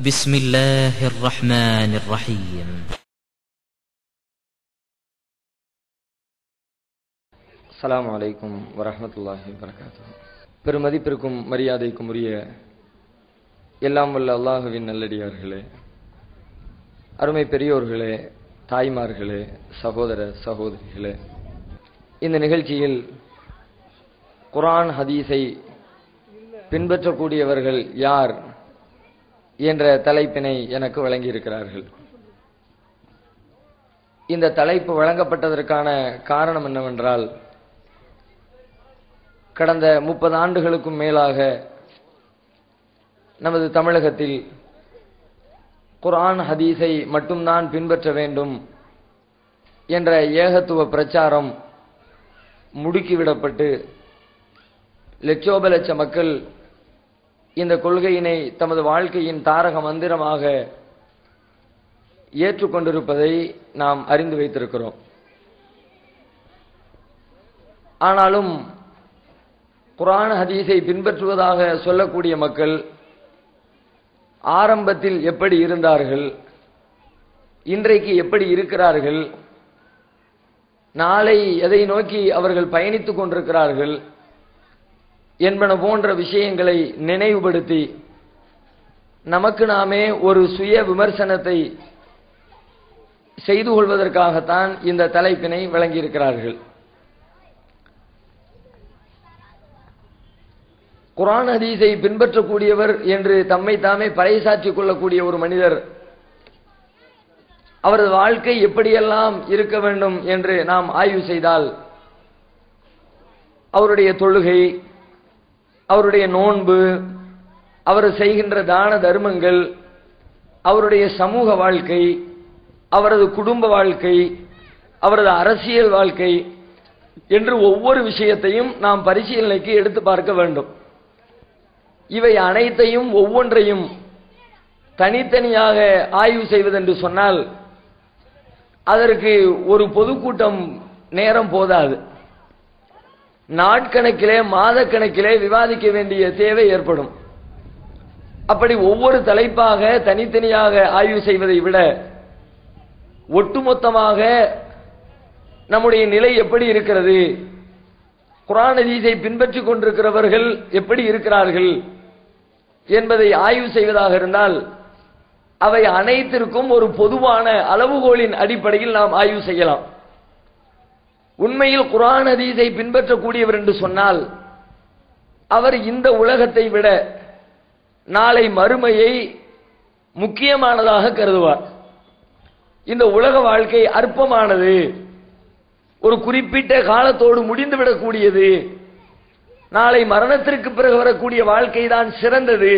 بسم الله الرحمن الرحيم. அஸ்ஸலாமு அலைக்கும் வரஹ்மத்துல்லாஹி வபரகாத்துஹு. பெருமதிப்பிற்கும் மரியாதைக்கும் உரிய எல்லாம் வல்ல அல்லாஹுவின் நல்லடியார்களே, அருமை பெரியோர்களே, தாய்மார்களே, சகோதர சகோதரிகளே, இந்த நிகழ்ச்சியில் குர்ஆன் ஹதீஸை பின்பற்றக்கூடியவர்கள் யார் என்ற தலைப்பினை எனக்கு வழங்கியிருக்கிறார்கள். இந்த தலைப்பு வழங்கப்பட்டதற்கான காரணம் என்னவென்றால், கடந்த 30 ஆண்டுகளுக்கும் மேலாக நமது தமிழகத்தில் குர்ஆன் ஹதீஸை மட்டும்தான் பின்பற்ற வேண்டும் என்ற ஏகத்துவ பிரச்சாரம் முடுக்கிவிடப்பட்டு லட்சோப லட்ச மக்கள் இந்த கொள்கையினை தமது வாழ்க்கையின் தாரக மந்திரமாக ஏற்றுக்கொண்டிருப்பதை நாம் அறிந்து வைத்திருக்கிறோம். ஆனாலும் குர்ஆன் ஹதீஸை பின்பற்றுவதாக சொல்லக்கூடிய மக்கள் ஆரம்பத்தில் எப்படி இருந்தார்கள், இன்றைக்கு எப்படி இருக்கிறார்கள், நாளை எதை நோக்கி அவர்கள் பயணித்துக் கொண்டிருக்கிறார்கள் என்பன போன்ற விஷயங்களை நினைவுபடுத்தி நமக்கு நாமே ஒரு சுய விமர்சனத்தை செய்து கொள்வதற்காகத்தான் இந்த தலைப்பினை வழங்கியிருக்கிறார்கள். குர்ஆன் ஹதீஸை பின்பற்றக்கூடியவர் என்று தம்மை தாமே பறைசாற்றிக் கொள்ளக்கூடிய ஒரு மனிதர் அவரது வாழ்க்கை எப்படியெல்லாம் இருக்க வேண்டும் என்று நாம் ஆய்வு செய்தால், அவருடைய தொழுகை, அவருடைய நோன்பு, அவர் செய்கின்ற தான தர்மங்கள், அவருடைய சமூக வாழ்க்கை, அவரது குடும்ப வாழ்க்கை, அவரது அரசியல் வாழ்க்கை என்று ஒவ்வொரு விஷயத்தையும் நாம் பரிசீலனைக்கு எடுத்து பார்க்க வேண்டும். இவை அனைத்தையும் ஒவ்வொன்றையும் தனித்தனியாக ஆய்வு செய்வதென்று சொன்னால் அதற்கு ஒரு பொதுக்கூட்டம் நேரம் போதாது. நாட்கணக்கிலே, மாதக்கணக்கிலே விவாதிக்க வேண்டிய தேவை ஏற்படும். அப்படி ஒவ்வொரு தலைப்பாக தனித்தனியாக ஆய்வு செய்வதை விட ஒட்டுமொத்தமாக நம்முடைய நிலை எப்படி இருக்கிறது, குர்ஆன் ஹதீஸை பின்பற்றிக் கொண்டிருக்கிறவர்கள் எப்படி இருக்கிறார்கள் என்பதை ஆய்வு செய்வதாக இருந்தால் அவை அனைத்திற்கும் ஒரு பொதுவான அளவுகோலின் அடிப்படையில் நாம் ஆய்வு செய்யலாம். உண்மையில் குர்ஆன் ஹதீஸை பின்பற்றக்கூடியவர் என்று சொன்னால் அவர் இந்த உலகத்தை விட நாளை மறுமையை முக்கியமானதாக கருதுவார். இந்த உலக வாழ்க்கை அற்பமானது, ஒரு குறிப்பிட்ட காலத்தோடு முடிந்துவிடக்கூடியது, நாளை மரணத்திற்கு பிறகு வரக்கூடிய வாழ்க்கை தான் சிறந்தது.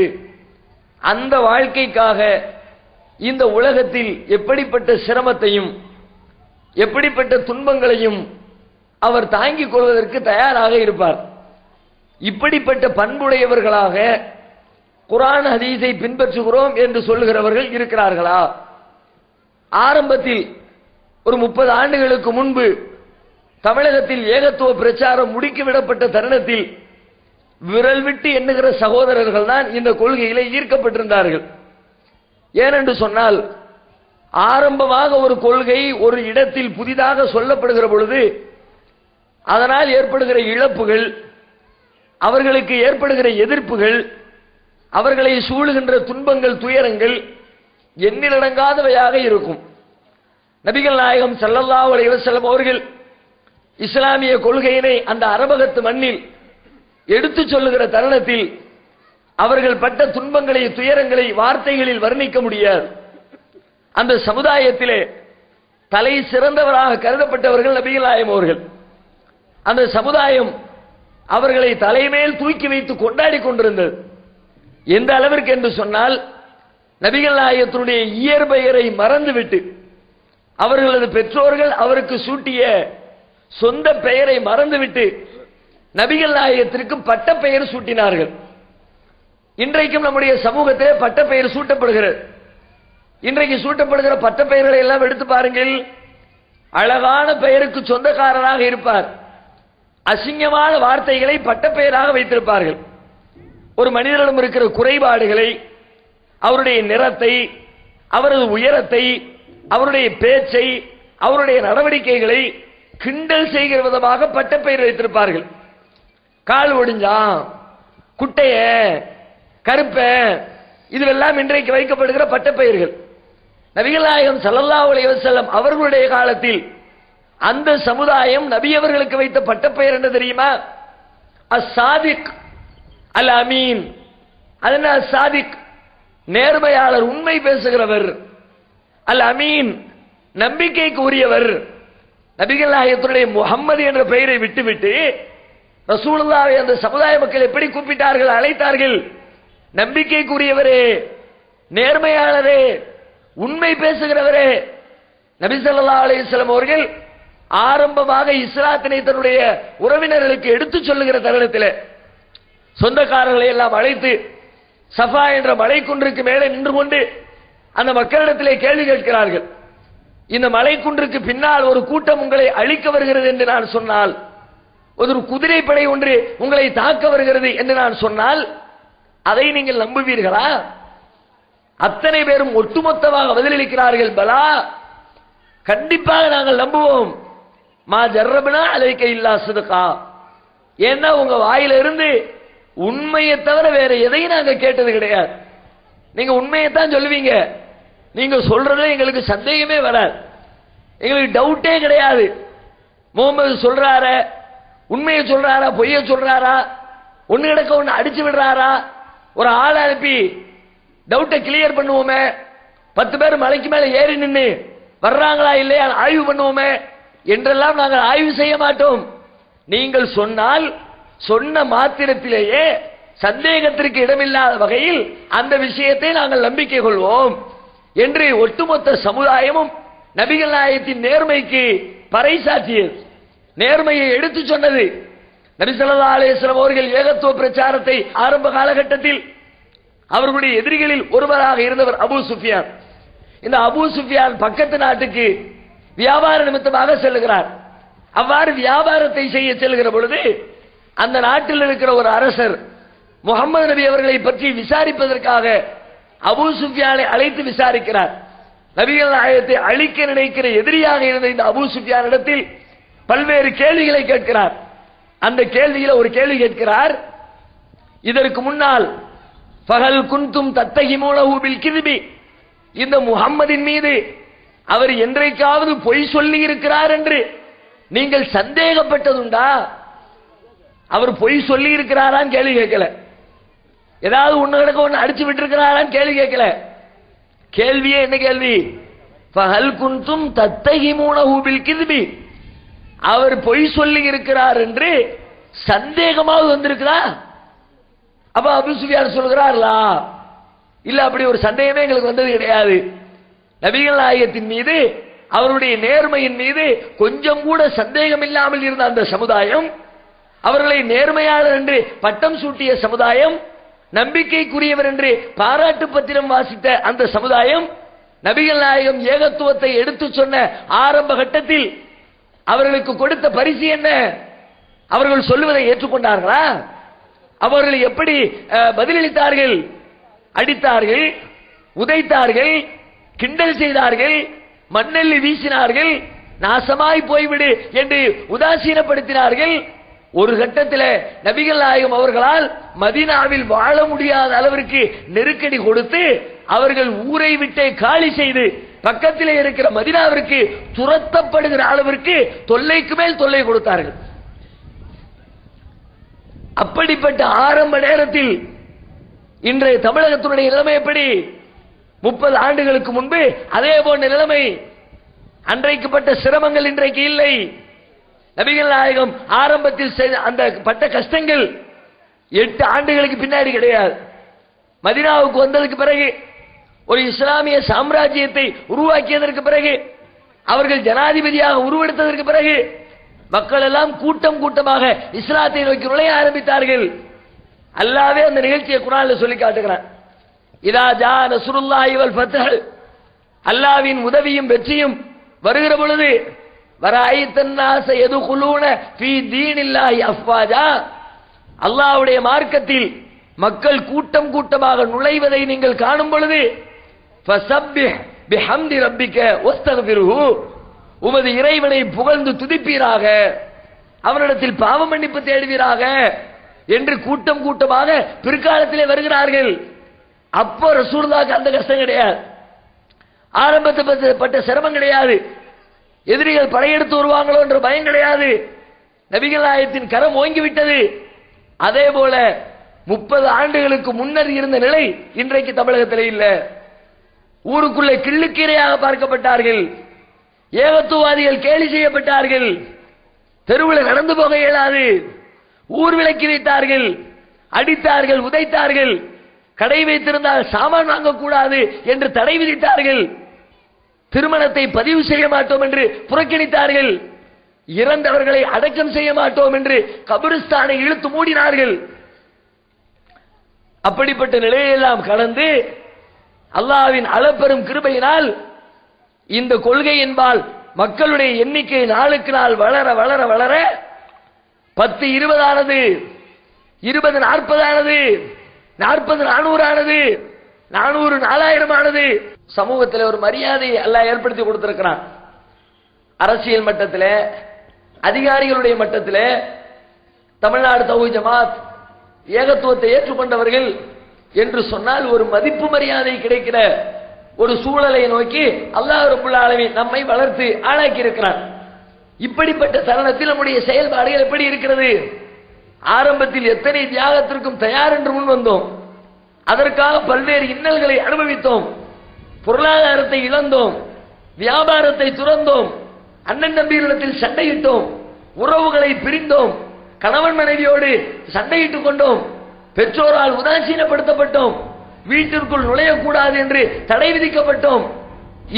அந்த வாழ்க்கைக்காக இந்த உலகத்தில் எப்படிப்பட்ட சிரமத்தையும் எப்படிப்பட்ட துன்பங்களையும் அவர் தாங்கிக் கொள்வதற்கு தயாராக இருப்பார். இப்படிப்பட்ட பண்புடையவர்களாக குர்ஆன் ஹதீஸை பின்பற்றுகிறோம் என்று சொல்லுகிறவர்கள் இருக்கிறார்களா? ஆரம்பத்தில் ஒரு 30 ஆண்டுகளுக்கு முன்பு தமிழகத்தில் ஏகத்துவ பிரச்சாரம் முடுக்கிவிடப்பட்ட தருணத்தில் விரல் விட்டு எண்ணுகிற சகோதரர்கள் தான் இந்த கொள்கையிலே ஈர்க்கப்பட்டிருந்தார்கள். ஏனென்று சொன்னால், ஆரம்பமாக ஒரு கொள்கை ஒரு இடத்தில் புதிதாக சொல்லப்படுகிற பொழுது அதனால் ஏற்படுகிற இழப்புகள், அவர்களுக்கு ஏற்படுகிற எதிர்ப்புகள், அவர்களை சூழுகின்ற துன்பங்கள், துயரங்கள் எண்ணிலடங்காதவையாக இருக்கும். நபிகள் நாயகம் ஸல்லல்லாஹு அலைஹி வஸல்லம் அவர்கள் இஸ்லாமிய கொள்கையினை அந்த அரபகத்து மண்ணில் எடுத்து சொல்லுகிற தருணத்தில் அவர்கள் பட்ட துன்பங்களை, துயரங்களை வார்த்தைகளில் வர்ணிக்க முடியாது. அந்த சமுதாயத்திலே தலை சிறந்தவராக கருதப்பட்டவர்கள் நபிகள் நாயகம் அவர்கள். அந்த சமுதாயம் அவர்களை தலைமேல் தூக்கி வைத்து கொண்டாடி கொண்டிருந்தது. எந்த அளவிற்கு என்று சொன்னால், நபிகள் நாயகத்தினுடைய இயற்பெயரை மறந்துவிட்டு, அவர்களது பெற்றோர்கள் அவருக்கு சூட்டிய சொந்த பெயரை மறந்துவிட்டு நபிகள் நாயகத்திற்கு பட்ட பெயர் சூட்டினார்கள். இன்றைக்கும் நம்முடைய சமூகத்திலே பட்ட பெயர் சூட்டப்படுகிறது. இன்றைக்கு சூட்டப்படுகிற பட்ட பெயர்களை எல்லாம் எடுத்து பாருங்கள். அழகான பெயருக்கு சொந்தக்காரராக இருப்பார், அசிங்கமான வார்த்தைகளை பட்ட பெயராக வைத்திருப்பார்கள். ஒரு மனிதனிடம் இருக்கிற குறைபாடுகளை, அவருடைய நிறத்தை, அவரது உயரத்தை, அவருடைய பேச்சை, அவருடைய நடவடிக்கைகளை கிண்டல் செய்கிற விதமாக பட்டப்பெயர் வைத்திருப்பார்கள். கால் ஒடிஞ்சான், குட்டைய, கருப்ப, இதுவெல்லாம் இன்றைக்கு வைக்கப்படுகிற பட்டப்பெயர்கள். நபிகள் நாயகம் ஸல்லல்லாஹு அலைஹி வஸல்லம் அவர்களுடைய காலத்தில் அந்த சமுதாயம் நபி அவர்களுக்கு வைத்த பட்டப்பெயர் என்ன தெரியுமா? அஸ்-சாதிக், அல் அமீன். அதன அஸ்-சாதிக் நேர்மையாளர், உண்மை பேசுகிறவர். அல் அமீன் நம்பிக்கைக்கு உரியவர். நபிகள் நாயகத்துடைய முஹம்மது என்ற பெயரை விட்டுவிட்டு ரசூலுல்லாஹ்வை அந்த சமுதாய மக்கள் எப்படி கூப்பிட்டார்கள், அழைத்தார்கள்? நம்பிக்கைக்குரியவரே, நேர்மையாளரே, உண்மை பேசுகிறவரே. நபி ஸல்லல்லாஹு அலைஹி வஸல்லம் அவர்கள் ஆரம்பமாக இஸ்லாத்தினை தன்னுடைய உறவினர்களுக்கு எடுத்துச் சொல்லுகிற தருணத்தில் சொந்தக்காரர்களை எல்லாம் அழைத்து சஃபா என்ற மலைக்குன்றுக்கு மேலே நின்று கொண்டு அந்த மக்களிடத்திலே கேள்வி கேட்கிறார்கள். இந்த மலைக்குன்றுக்கு பின்னால் ஒரு கூட்டம் உங்களை அழிக்க வருகிறது என்று நான் சொன்னால், ஒரு குதிரைப்படை ஒன்று உங்களை தாக்க வருகிறது என்று நான் சொன்னால் அதை நீங்கள் நம்புவீர்களா? அத்தனை பேரும் ஒட்டுமொத்தமாக பதிலளிக்கிறார்கள், பலா, கண்டிப்பாக நாங்கள் நம்புவோம். மா ஜர்ரப்னா அலைக்க இல்லா சிதுகா. ஏன்னா உங்க வாயில இருந்து உண்மையை தவிர வேற எதையும் நாங்க கேட்டது கிடையாது. நீங்க உண்மையைத்தான் சொல்லுவீங்க. நீங்க சொல்றதுல எங்களுக்கு சந்தேகமே வராது, எங்களுக்கு டவுட்டே கிடையாது. முகமது சொல்றார, உண்மையை சொல்றாரா, பொய்ய சொல்றாரா, ஒன்னு கிடக்க ஒன்னு அடிச்சு விடுறாரா, ஒரு ஆள் அனுப்பி டவுட்டை கிளியர் பண்ணுவோமே, 10 பேர் மலைக்கு மேல ஏறி நின்று வர்றாங்களா இல்லையா ஆய்வு பண்ணுவோமே என்றெல்லாம் நாங்கள் ஆய்வு செய்ய மாட்டோம். நீங்கள் சொன்னால் சொன்ன மாத்திரத்திலேயே சந்தேகத்திற்கு இடமில்லாத வகையில் அந்த விஷயத்தை நாங்கள் நம்பிக்கை கொள்வோம் என்று ஒட்டுமொத்த சமுதாயமும் நபிகள் நாயகத்தின் நேர்மைக்கு பறைசாற்றியது, நேர்மையை எடுத்து சொன்னது. நபி ஸல்லல்லாஹு அலைஹி வஸல்லம் அவர்கள் ஏகத்துவ பிரச்சாரத்தை ஆரம்ப காலகட்டத்தில் அவர்களுடைய எதிரிகளில் ஒருவராக இருந்தவர் அபூ சுஃபியான். இந்த அபூ சுஃபியான் பக்கத்து நாட்டுக்கு வியாபார நிமித்தமாக செல்லுகிறார். அவ்வாறு வியாபாரத்தை செய்ய செல்கிற பொழுது அந்த நாட்டில் இருக்கிற ஒரு அரசர் முகமது நபி அவர்களை பற்றி விசாரிப்பதற்காக அபூ சுஃபியானை அழைத்து விசாரிக்கிறார். நபிகள் நாயகத்தை அழிக்க நினைக்கிற எதிரியாக இருந்த இந்த அபூ சுஃபியானிடத்தில் பல்வேறு கேள்விகளை கேட்கிறார். அந்த கேள்வியில ஒரு கேள்வி கேட்கிறார், இதற்கு முன்னால் ஃபஹல் குன்தும் தத்தஹிமூனஹு பில் கிذபி, இந்த முஹம்மதின் மீது அவர் என்றைக்காவது பொய் சொல்லி இருக்கிறார் என்று நீங்கள் சந்தேகப்பட்டதுண்டா? அவர் பொய் சொல்லி இருக்கிறாரான்னு கேள்வி கேட்கல, ஏதாவது ஒண்ணு ஒண்ணு அடிச்சு விட்டு இருக்கிறாரான்னு கேள்வி கேட்கல. கேள்வியே என்ன கேள்வி? ஃபஹல் குன்தும் தத்தஹிமூனஹு பில் கிذபி, அவர் பொய் சொல்லி இருக்கிறார் என்று சந்தேகமாவது வந்திருக்கிறா? அப்ப அபூ சுஃபியான் சொல்கிறார்களா, இல்ல அப்படி ஒரு சந்தேகமே எங்களுக்கு வந்தது கிடையாது. நபிகள் நாயகத்தின் மீது அவருடைய நேர்மையின் மீது கொஞ்சம் கூட சந்தேகம் இல்லாமல் இருந்த அந்த சமுதாயம், அவர்களை நேர்மையாளர் என்று பட்டம் சூட்டிய சமுதாயம், நம்பிக்கைக்குரியவர் என்று பாராட்டு பத்திரம் வாசித்த அந்த சமுதாயம், நபிகள் நாயகம் ஏகத்துவத்தை எடுத்து சொன்ன ஆரம்ப கட்டத்தில் அவர்களுக்கு கொடுத்த பரிசு என்ன? அவர்கள் சொல்லுவதை ஏற்றுக்கொண்டார்களா? அவர்கள் எப்படி பதிலளித்தார்கள்? அடித்தார்கள், உதைத்தார்கள், கிண்டல் செய்தார்கள், மண்ணெல்லி வீசினார்கள், நாசமாய் போய்விடு என்று உதாசீனப்படுத்தினார்கள். ஒரு கட்டத்தில் நபிகள் நாயகம் அவர்களால் மதீனாவில் வாழ முடியாத அளவிற்கு நெருக்கடி கொடுத்து அவர்கள் ஊரை விட்டே காலி செய்து பக்கத்திலே இருக்கிற மதீனாவிற்கு துரத்தப்படுகிற அளவிற்கு தொல்லைக்கு மேல் தொல்லை கொடுத்தார்கள். அப்படிப்பட்ட ஆரம்ப நேரத்தில் இன்றைய தமிழகத்தினுடைய நிலைமை எப்படி? 30 ஆண்டுகளுக்கு முன்பு அதே போன்ற நிலைமை. அன்றைக்குப்பட்ட சிரமங்கள் இன்றைக்கு இல்லை. நபிகள் நாயகம் ஆரம்பத்தில் அந்த பட்ட கஷ்டங்கள் 8 ஆண்டுகளுக்கு பின்னாடி கிடையாது. மதீனாவுக்கு வந்ததற்கு பிறகு, ஒரு இஸ்லாமிய சாம்ராஜ்யத்தை உருவாக்கியதற்கு பிறகு, அவர்கள் ஜனாதிபதியாக உருவெடுத்ததற்கு பிறகு மக்கள் எல்லாம் கூட்டம் கூட்டமாக இஸ்லாத்தை நோக்கி நுழைய ஆரம்பித்தார்கள். அல்லாஹ்வே அந்த நிகழ்ச்சியை குர்ஆன்ல சொல்லி காட்டுகிறான். இதா ஜா நஸ்ருல்லாஹி வல் ஃபத்ஹ், அல்லாஹ்வின் உதவியும் வெற்றியும் வருகிற பொழுது, வராயித்தன் நாஸ யதுகுலூன ஃபீ தீனில்லாஹி அஃவாஜா, அல்லாஹ்வுடைய மார்க்கத்தில் மக்கள் கூட்டம் கூட்டமாக நுழைவதை நீங்கள் காணும் பொழுது ஃபஸப்பிஹ் பிஹம்தி ரப்பிக வஸ்தக்ஃபிருஹு, உமது இறைவனை புகழ்ந்து துதிப்பீராக, அவனிடத்தில் பாவ மன்னிப்பு தேடுவீராக என்று கூட்டம் கூட்டமாக பிற்காலத்திலே வருகிறார்கள். அப்போ ரசூலுல்லாஹ்க்கு அந்த கஷ்டம் கிடையாது, ஆரம்பத்தில் பட்ட சிரமம் கிடையாது, எதிரிகள் படையெடுத்து வருவாங்களோ என்ற பயம் கிடையாது. நபிகள் நாயகத்தின் கரம் ஓங்கிவிட்டது. அதே போல 30 ஆண்டுகளுக்கு முன்னர் இருந்த நிலை இன்றைக்கு தமிழகத்திலே இல்ல. ஊருக்குள்ளே கிள்ளுக்கீரையாக பார்க்கப்பட்டார்கள், ஏகத்துவாதிகள் கேலி செய்யப்பட்டார்கள், தெருவில் நடந்து போக இயலாது, ஊர் விலக்கி வைத்தார்கள், அடித்தார்கள், உதைத்தார்கள், கடை வைத்திருந்தால் சாமான் வாங்கக்கூடாது என்று தடை விதித்தார்கள், திருமணத்தை பதிவு செய்ய மாட்டோம் என்று புறக்கணித்தார்கள், இறந்தவர்களை அடக்கம் செய்ய மாட்டோம் என்று கபிரிஸ்தானை இழுத்து மூடினார்கள். அப்படிப்பட்ட நிலையெல்லாம் கடந்து அல்லாஹ்வின் அளப்பெரும் கிருபையினால் இந்த கொள்கை என்பால் மக்களுடைய எண்ணிக்கை நாளுக்கு நாள் வளர வளர வளர 10 20 ஆனது, 20 40 ஆனது, 40 400 ஆனது, 400 4000 ஆனது. சமூகத்தில் ஒரு மரியாதை அல்லாஹ் ஏற்படுத்தி கொடுத்திருக்கிறான். அரசியல் மட்டத்தில், அதிகாரிகளுடைய மட்டத்தில் தமிழ்நாடு தௌஹீத் ஜமாத் ஏகத்துவத்தை ஏற்றுக்கொண்டவர்கள் என்று சொன்னால் ஒரு மதிப்பு மரியாதை கிடைக்கிற ஒரு சூழலை நோக்கி அல்லாஹ் ரப்பல் ஆலமீன் நம்மை வளர்த்து ஆளாக்கி இருக்கிறான். இப்படிப்பட்ட தருணத்தில் நம்முடைய செயல்பாடுகள் எப்படி இருக்கிறது? ஆரம்பத்தில் எத்தனை தியாகத்திற்கும் தயார் என்று முன் வந்தோம், அதற்காக பல்வேறு இன்னல்களை அனுபவித்தோம், பொருளாதாரத்தை இழந்தோம், வியாபாரத்தை துறந்தோம், அண்ணன் தம்பிகளிடத்தில் சண்டையிட்டோம், உறவுகளை பிரிந்தோம், கணவன் மனைவியோடு சண்டையிட்டுக் கொண்டோம், பெற்றோரால் உதாசீனப்படுத்தப்பட்டோம், வீட்டிற்குள் நுழையக்கூடாது என்று தடை விதிக்கப்பட்டோம்.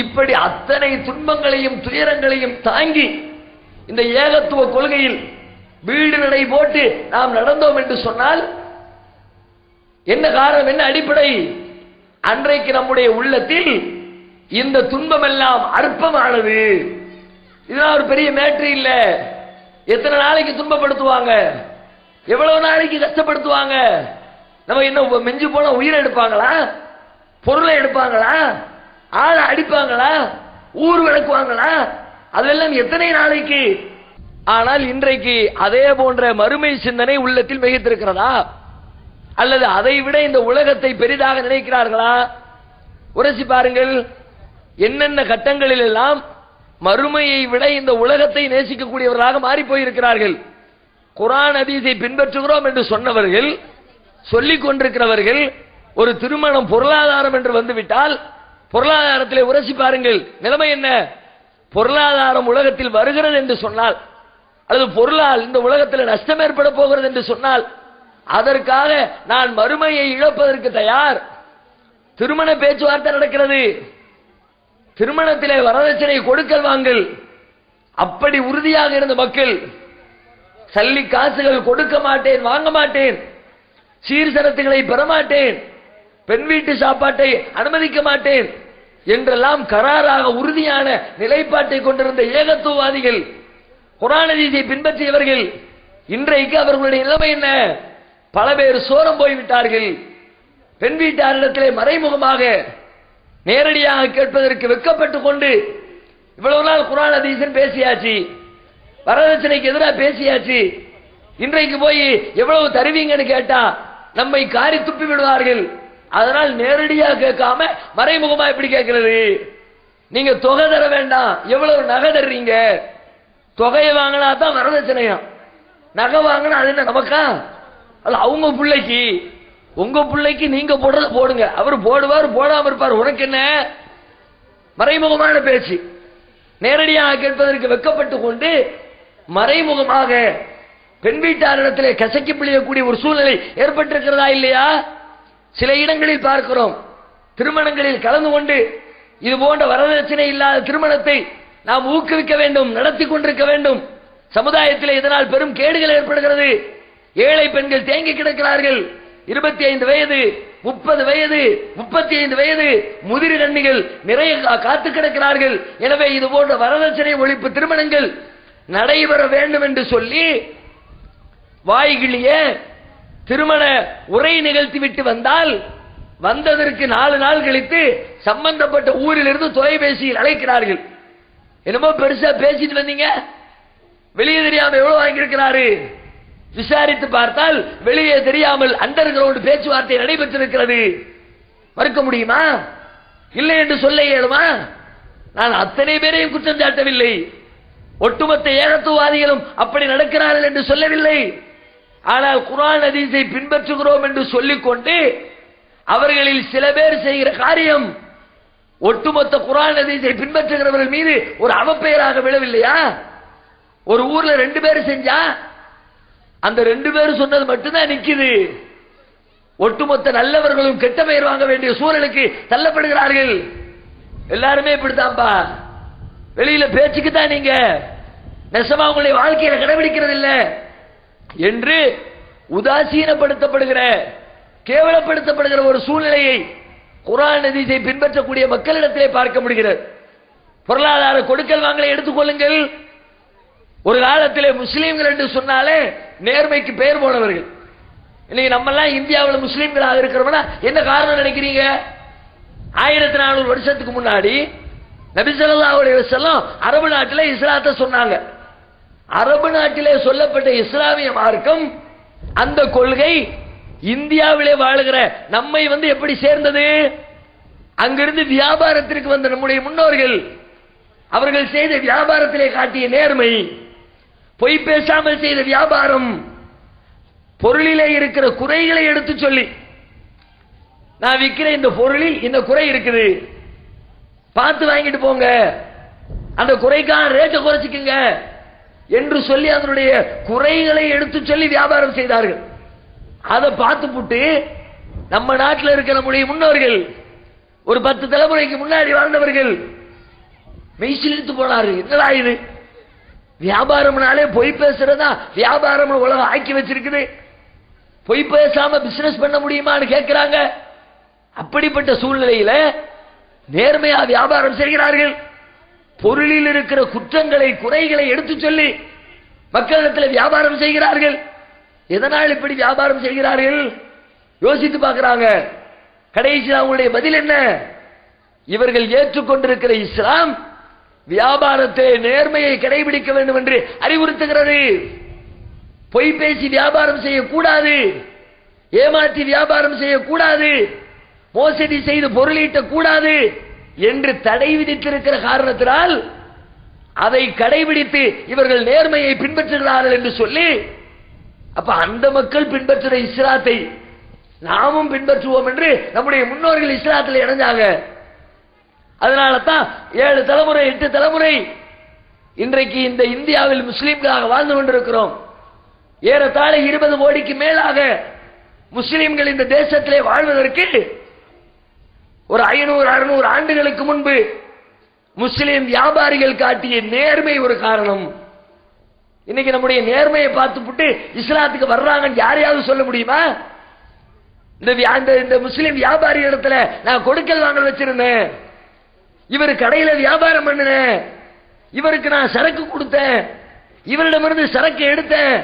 இப்படி அத்தனை துன்பங்களையும் துயரங்களையும் தாங்கி இந்த ஏகத்துவ கொள்கையில் வீடு நடை போட்டு நாம் நடந்தோம் என்று சொன்னால் என்ன காரணம், என்ன அடிப்படை? அன்றைக்கு நம்முடைய உள்ளத்தில் இந்த துன்பம் எல்லாம் அற்பமானது, இதெல்லாம் ஒரு பெரிய மேட்ரு இல்ல. எத்தனை நாளைக்கு துன்பப்படுத்துவாங்க, எவ்வளவு நாளைக்கு கஷ்டப்படுத்துவாங்க, நம்ம என்ன மெஞ்சு போனா உயிரை எடுப்பாங்களா, பொருளை எடுப்பாங்களா, ஆளை அடிப்பாங்களா, ஊர் விளக்குவாங்களா, அதெல்லாம் எத்தனை நாளைக்கு? ஆனால் இன்றைக்கு அதே போன்ற மறுமை சிந்தனை உள்ளத்தில் மிகைத்திருக்கிறதா, அல்லது அதை விட இந்த உலகத்தை பெரிதாக நினைக்கிறார்களா? உரசி பாருங்கள், என்னென்ன கட்டங்களில் எல்லாம் மறுமையை விட இந்த உலகத்தை நேசிக்கக்கூடியவர்களாக மாறி போயிருக்கிறார்கள். குர்ஆன் ஹதீஸை பின்பற்றுகிறோம் என்று சொன்னவர்கள், சொல்லிக் கொண்டிருக்கிறவர்கள், ஒரு திருமணம் பொருளாதாரம் என்று வந்துவிட்டால் பொருளாதாரத்திலே உரசி பாருங்கள் நிலைமை என்ன? பொருளாதாரம் உலகத்தில் வருகிறது என்று சொன்னால், அல்லது பொருளால் இந்த உலகத்தில் நஷ்டம் ஏற்பட போகிறது என்று சொன்னால், அதற்காக நான் மறுமையை இழப்பதற்கு தயார். திருமண பேச்சுவார்த்தை நடக்கிறது, திருமணத்திலே வரதட்சணை கொடுக்கல் வாங்கல். அப்படி உறுதியாக இருந்த மக்கள், சல்லி காசுகள் கொடுக்க மாட்டேன், வாங்க மாட்டேன், சீர்சரத்துகளை பெறமாட்டேன், பெண் வீட்டு சாப்பாட்டை அனுமதிக்க மாட்டேன் என்றெல்லாம் கராராக உறுதியான நிலைப்பாட்டை கொண்டிருந்த ஏகத்துவவாதிகள், குர்ஆன் ஹதீஸை பின்பற்றியவர்கள், இன்றைக்கு அவர்களுடைய நிலைமை என்ன? பல பேர் சோரம் போய்விட்டார்கள். பெண் வீட்டாரிடத்திலே மறைமுகமாக நேரடியாக கேட்பதற்கு வெட்கப்பட்டுக் கொண்டு இவ்வளவு நாள் குர்ஆன் ஹதீஸின் பேசியாச்சு, வரதட்சணைக்கு எதிராக பேசியாச்சு, இன்றைக்கு போய் எவ்வளவு தருவீங்கன்னு கேட்டா நம்மை காரி துப்பி விடுவார்கள். அதனால் நேரடியாக கேட்காம மறைமுகமா எப்படி கேட்கிறது? நீங்க தொகை தர வேண்டாம், எவ்வளவு நகை தர்றீங்க? தொகையை வாங்கினா தான் வரதட்சணையா, நகை வாங்கினா அது என்ன நமக்கா? அல்ல அவங்க பிள்ளைக்கு, உங்க பிள்ளைக்கு நீங்க போடுறத போடுங்க, அவர் போடுவார் போடாம இருப்பார், உனக்கு என்ன? மறைமுகமான பேச்சு. நேரடியாக கேட்பதற்கு வெட்கப்பட்டு கொண்டு மறைமுகமாக பெண் வீட்டாரிடத்திலே கசக்கி பிழியக்கூடிய ஒரு சூழ்நிலை ஏற்பட்டிருக்கிறதா இல்லையா? சில இடங்களில் பார்க்கிறோம், திருமணங்களில் கலந்து கொண்டு இது போன்ற வரதட்சணை இல்லாத திருமணத்தை நாம் ஊக்குவிக்க வேண்டும், நடத்தி கொண்டிருக்க வேண்டும். சமுதாயத்தில் இதனால் பெரும் கேடுகள் ஏற்படுகிறது. ஏழை பெண்கள் தேங்கி கிடக்கிறார்கள். 25 வயது, 30 வயது, 35 வயது முதிர் கன்னிகள் நிறைய காத்து கிடக்கிறார்கள். எனவே இது போன்ற வரதட்சணை ஒழிப்பு திருமணங்கள் நடைபெற வேண்டும் என்று சொல்லி வாய்கிழிய திருமண உரை நிகழ்த்தி விட்டு வந்தால் வந்ததற்கு 4 நாள் கழித்து சம்பந்தப்பட்ட ஊரிலிருந்து தொலைபேசியில் அழைக்கிறார்கள். என்னமோ பெருசா பேசிட்டு வந்தீங்க, வெளியே தெரியாம எவ்வளவு வாங்கியிருக்கிறாரு, விசாரித்து பார்த்தால் வெளியே தெரியாமல் அண்டர் கிரவுண்ட் பேச்சுவார்த்தை நடைபெற்றிருக்கிறது. மறுக்க முடியுமா? இல்லை என்று சொல்ல இயலுமா? நான் அத்தனை பேரையும் குற்றம் சாட்டவில்லை, ஒட்டுமொத்த ஏகத்துவவாதிகளும் அப்படி நடக்கிறார்கள் என்று சொல்லவில்லை. ஆனால் குர்ஆன் ஹதீஸை பின்பற்றுகிறோம் என்று சொல்லிக்கொண்டு அவர்களில் சில பேர் செய்கிற காரியம் ஒட்டுமொத்த குர்ஆன் ஹதீஸை பின்பற்றுகிறவர்கள் மீது ஒரு அவப்பெயராக விழவில்லையா? ஒரு ஊர்ல 2 பேர் செஞ்சா அந்த 2 பேர் சொன்னது மட்டும்தான் நிக்குது. ஒட்டுமொத்த நல்லவர்களும் கெட்ட பெயர் வாங்க வேண்டிய சூழலுக்கு தள்ளப்படுகிறார்கள். எல்லாருமே இப்படித்தான்பா, வெளியில பேச்சுக்கு தான் நீங்க நெசமா உங்களுடைய வாழ்க்கையில கடைபிடிக்கிறது இல்ல என்று உதாசீனப்படுத்தப்படுகிற கேவலப்படுத்தப்படுகிற ஒரு சூழ்நிலையை குர்ஆன் ஹதீஸை பின்பற்றக்கூடிய மக்களிடத்திலே பார்க்க முடிகிறது. பொருளாதார கொடுக்கல் வாங்கலை எடுத்துக்கொள்ளுங்கள். ஒரு காலத்திலே முஸ்லீம்கள் என்று சொன்னாலே நேர்மைக்கு பெயர் போனவர்கள். இன்னைக்கு நம்ம எல்லாம் இந்தியாவில் முஸ்லீம்களாக இருக்கிறோம்னா என்ன காரணம் நினைக்கிறீங்க? 1400 வருஷத்துக்கு முன்னாடி நபி ஸல்லல்லாஹு அலைஹி வஸல்லம் அரபு நாட்டிலே இஸ்லாத்தை சொன்னாங்க. அரபு நாட்டிலே சொல்லப்பட்ட இஸ்லாமிய மார்க்கம், அந்த கொள்கை இந்தியாவிலே வாழுகிற நம்மை எப்படி சேர்ந்தது? அங்கிருந்து வியாபாரத்திற்கு வந்த நம்முடைய முன்னோர்கள் அவர்கள் செய்த வியாபாரத்திலே காட்டிய நேர்மை, பொய் பேசாமல் செய்த வியாபாரம், பொருளிலே இருக்கிற குறைகளை எடுத்து சொல்லி, நான் விற்கிற இந்த பொருளில் இந்த குறை இருக்குது, பார்த்து வாங்கிட்டு போங்க, அந்த குறைக்கான ரேட்டை குறைச்சிக்குங்க என்று சொல்லி அதனுடைய குறைகளை எடுத்து சொல்லி வியாபாரம் செய்தார்கள். அதை பார்த்து புட்டு நம்ம நாட்டில் இருக்கிற நம்முடைய முன்னோர்கள், ஒரு 10 தலைமுறைக்கு முன்னாடி வாழ்ந்தவர்கள் மெய்சிலித்து போனாரு. என்னடா இது, வியாபாரம்னாலே பொய் பேசுறதா வியாபாரம் உலகம் ஆக்கி வச்சிருக்குது, பொய் பேசாம பிசினஸ் பண்ண முடியுமான்னு கேட்கிறாங்க. அப்படிப்பட்ட சூழ்நிலையில நேர்மையா வியாபாரம் செய்கிறார்கள். பொருளில் இருக்கிற குற்றங்களை குறைகளை எடுத்து சொல்லி மக்களிடத்தில் வியாபாரம் செய்கிறார்கள். எதனால் இப்படி வியாபாரம் செய்கிறார்கள்? யோசித்து பார்க்கிறாங்க. கடைசியில் அவங்களுடைய பதில் என்ன? இவர்கள் ஏற்றுக்கொண்டிருக்கிற இஸ்லாம் வியாபாரத்தை நேர்மையை கடைபிடிக்க வேண்டும் என்று அறிவுறுத்துகிறது. பொய் பேசி வியாபாரம் செய்யக்கூடாது, ஏமாற்றி வியாபாரம் செய்யக்கூடாது, மோசடி செய்து பொருளீட்ட கூடாது என்று தடை விதித்திருக்கிற காரணத்தினால் அதை கடைபிடித்து இவர்கள் நேர்மையை பின்பற்றுகிறார்கள் என்று சொல்லி, அப்ப அந்த மக்கள் பின்பற்றுகிற இஸ்லாத்தை நாமும் பின்பற்றுவோம் என்று நம்முடைய முன்னோர்கள் இஸ்லாத்தில் இணைஞ்சாங்க. அதனால தான் 7 தலைமுறை 8 தலைமுறை இன்றைக்கு இந்த இந்தியாவில் முஸ்லீம்களாக வாழ்ந்து கொண்டிருக்கிறோம். ஏறத்தாழ 20 கோடிக்கு மேலாக முஸ்லீம்கள் இந்த தேசத்திலே வாழ்வதற்கு ஒரு 500-600 ஆண்டுகளுக்கு முன்பு முஸ்லீம் வியாபாரிகள் காட்டிய நேர்மை ஒரு காரணம். இன்னைக்கு நம்முடைய நேர்மையை பார்த்துட்டு இஸ்லாத்துக்கு வர்றாங்கன்னு யாரையாவது சொல்ல முடியுமா? இந்த முஸ்லீம் வியாபாரி இடத்துல நான் கொடுக்கல் வாங்கல் வச்சிருந்தேன், இவர் கடையில வியாபாரம் பண்ணினேன், இவருக்கு நான் சரக்கு கொடுத்தேன், இவரிடமிருந்து சரக்கு எடுத்தேன்,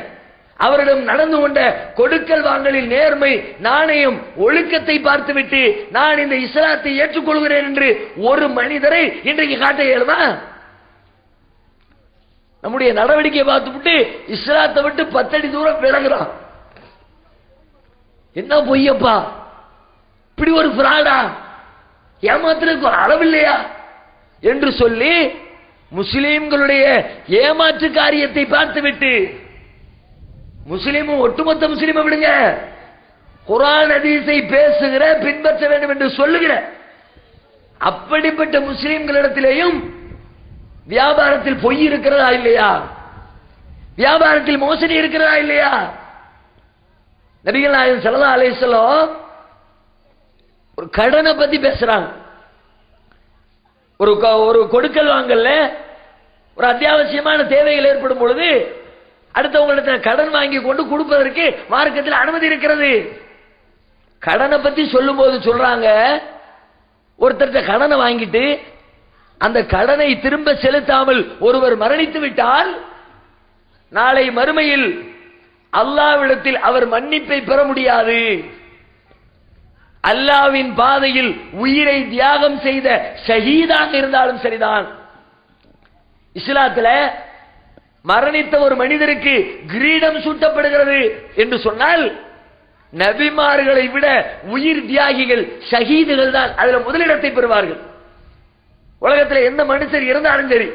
அவரிடம் நடந்து கொண்ட கொடுக்கல் வாங்கலில் நேர்மை நாணயம் ஒழுக்கத்தை பார்த்துவிட்டு நான் இந்த இஸ்லாத்தை ஏற்றுக்கொள்கிறேன் என்று ஒரு மனிதரை இன்றைக்கு காட்ட இயலுமா? நம்முடைய நடவடிக்கையை பார்த்துவிட்டு இஸ்லாத்தை விட்டு 10 அடி தூரம் விலகுறான். என்ன பொய்யப்பா, இப்படி ஒரு பிராடா, ஏமாத்துறதுக்கு ஒரு அளவில்லையா என்று சொல்லி முஸ்லீம்களுடைய ஏமாற்று காரியத்தை பார்த்துவிட்டு, முஸ்லீமும் ஒட்டுமொத்த முஸ்லீமை விடுங்க, குர்ஆன் ஹதீஸை பேசுகிற பின்பற்ற வேண்டும் என்று சொல்லுகிற அப்படிப்பட்ட முஸ்லீம்களிடத்திலேயும் வியாபாரத்தில் பொய் இருக்கிறதா இல்லையா? வியாபாரத்தில் மோசடி இருக்கிறதா இல்லையா? நபிகள் நாயகம் ஸல்லல்லாஹு அலைஹி வஸல்லம் ஒரு கடனை பத்தி பேசுறாங்க. ஒரு கொடுக்கல் வாங்கல்ல ஒரு அத்தியாவசியமான தேவைகள் ஏற்படும் பொழுது அடுத்தவங்களிடத்தில் கடன் வாங்கி கொண்டு கொடுப்பதற்கு மார்க்கத்தில் அனுமதி இருக்கிறது. கடனை பத்தி சொல்லும் போது சொல்றாங்க, ஒருத்தர் கடனை வாங்கிட்டு அந்த கடனை திரும்ப செலுத்தாமல் ஒருவர் மரணித்து விட்டால் நாளை மறுமையில் அல்லாஹ்விடத்தில் அவர் மன்னிப்பை பெற முடியாது. அல்லாஹ்வின் பாதையில் உயிரை தியாகம் செய்த ஷஹீதாக இருந்தாலும் சரிதான். இஸ்லாத்தில் மரணித்த ஒரு மனிதருக்கு கிரீடம் சூட்டப்படுகிறது என்று சொன்னால் நபிமார்களை விட உயிர் தியாகிகள் ஷஹீதுகள் தான் அதுல முதலிடத்தை பெறுவார்கள். உலகத்தில் எந்த மனுஷர் இருந்தாலும் சரி,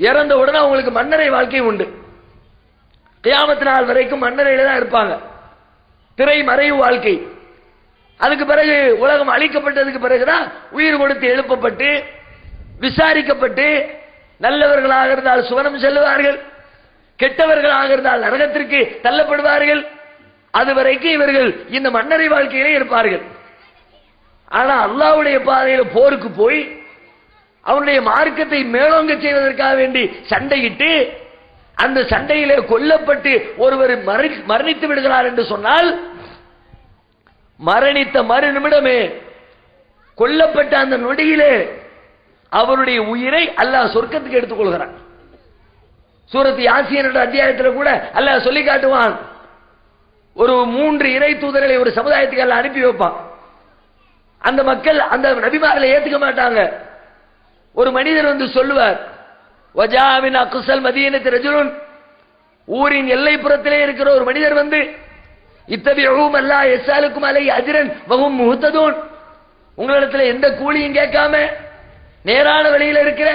இறந்த உடனே அவங்களுக்கு மன்னரை வாழ்க்கை உண்டு. கியாமத் நாள் வரைக்கும் மன்னரையில தான் இருப்பாங்க. திரை மறைவு வாழ்க்கை. அதுக்கு பிறகு உலகம் அழிக்கப்பட்டதுக்கு பிறகுதான் உயிர் கொடுத்து எழுப்பப்பட்டு விசாரிக்கப்பட்டு நல்லவர்களாக இருந்தால் சுவனம் செல்லுவார்கள், கெட்டவர்களாக இருந்தால் நரகத்திற்கு தள்ளப்படுவார்கள். அதுவரைக்கும் இவர்கள் இந்த மன்னரை வாழ்க்கையிலே இருப்பார்கள். ஆனா அல்லாஹ்வுடைய பாதையில் போருக்கு போய் அவனுடைய மார்க்கத்தை மேலோங்க செய்வதற்காக வேண்டி சண்டையிட்டு அந்த சண்டையிலே கொல்லப்பட்டு ஒருவர் மரணித்து விடுகிறார் என்று சொன்னால் மரணித்த மறு நிமிடமே கொல்லப்பட்ட அந்த நொடியிலே அவருடைய உயிரை அல்லாஹ் சொர்க்கத்துக்கு எடுத்துக் கொள்கிறான். சூரத் யாசீன் என்ற அத்தியாயத்தில் கூட அல்லாஹ் சொல்லி காட்டுவான். ஒரு 3 இறை தூதர்களை ஒரு சமுதாயத்துக்கு எல்லாம் அனுப்பி வைப்பான். அந்த மக்கள் அந்த நபிமார்களை ஏத்துக்க மாட்டாங்க. ஒரு மனிதர் வந்து சொல்லுவார், வஜாவின் அக்ஸல் மதீனத்து ரஜுலுன், ஊரின் எல்லைப்புறத்திலே இருக்கிற ஒரு மனிதர் வந்து இத்தபிஊம் அல்லாஹ் யஸ்அலுக்கும் அலை அஜ்ரன் வஹும் முஹ்ததூன், உங்களிடத்தில் எந்த கூலியும் கேட்காம நேரான வழியில் இருக்கிற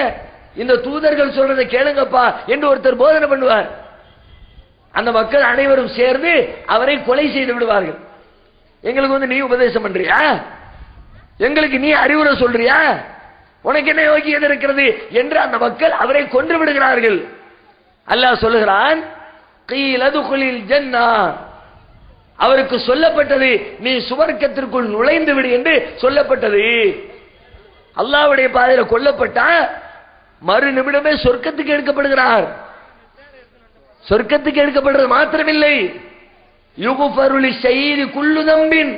இந்த தூதர்கள் சொல்றதை கேளுங்கப்பா என்று ஒருத்தர் போதனை பண்ணுவார். அந்த மக்கள் அனைவரும் சேர்ந்து அவரை கொலை செய்து விடுவார்கள். எங்களுக்கு வந்து நீ உபதேசம் பண்றியா, எங்களுக்கு நீ அறிவுரை சொல்றியா, உனக்கு என்ன யோகியது இருக்கிறது என்று அந்த மக்கள் அவரை கொன்று விடுகிறார்கள். அல்லாஹ் சொல்லுகிறான், கீலதுகுலில் ஜன்னா, அவருக்கு சொல்லப்பட்டது நீ சுவர்க்கத்திற்குள் நுழைந்து விடு என்று சொல்லப்பட்டது. அல்லாஹ்வுடைய பாதையில் கொல்லப்பட்டா மறு நிமிடமே சொர்க்கத்துக்கு எடுக்கப்படுகிறார். சொர்க்கத்துக்கு எடுக்கப்படுறது மாத்திரமில்லை, யுகுஃபருலி ஷஹீதி குல்லு தம்பின்,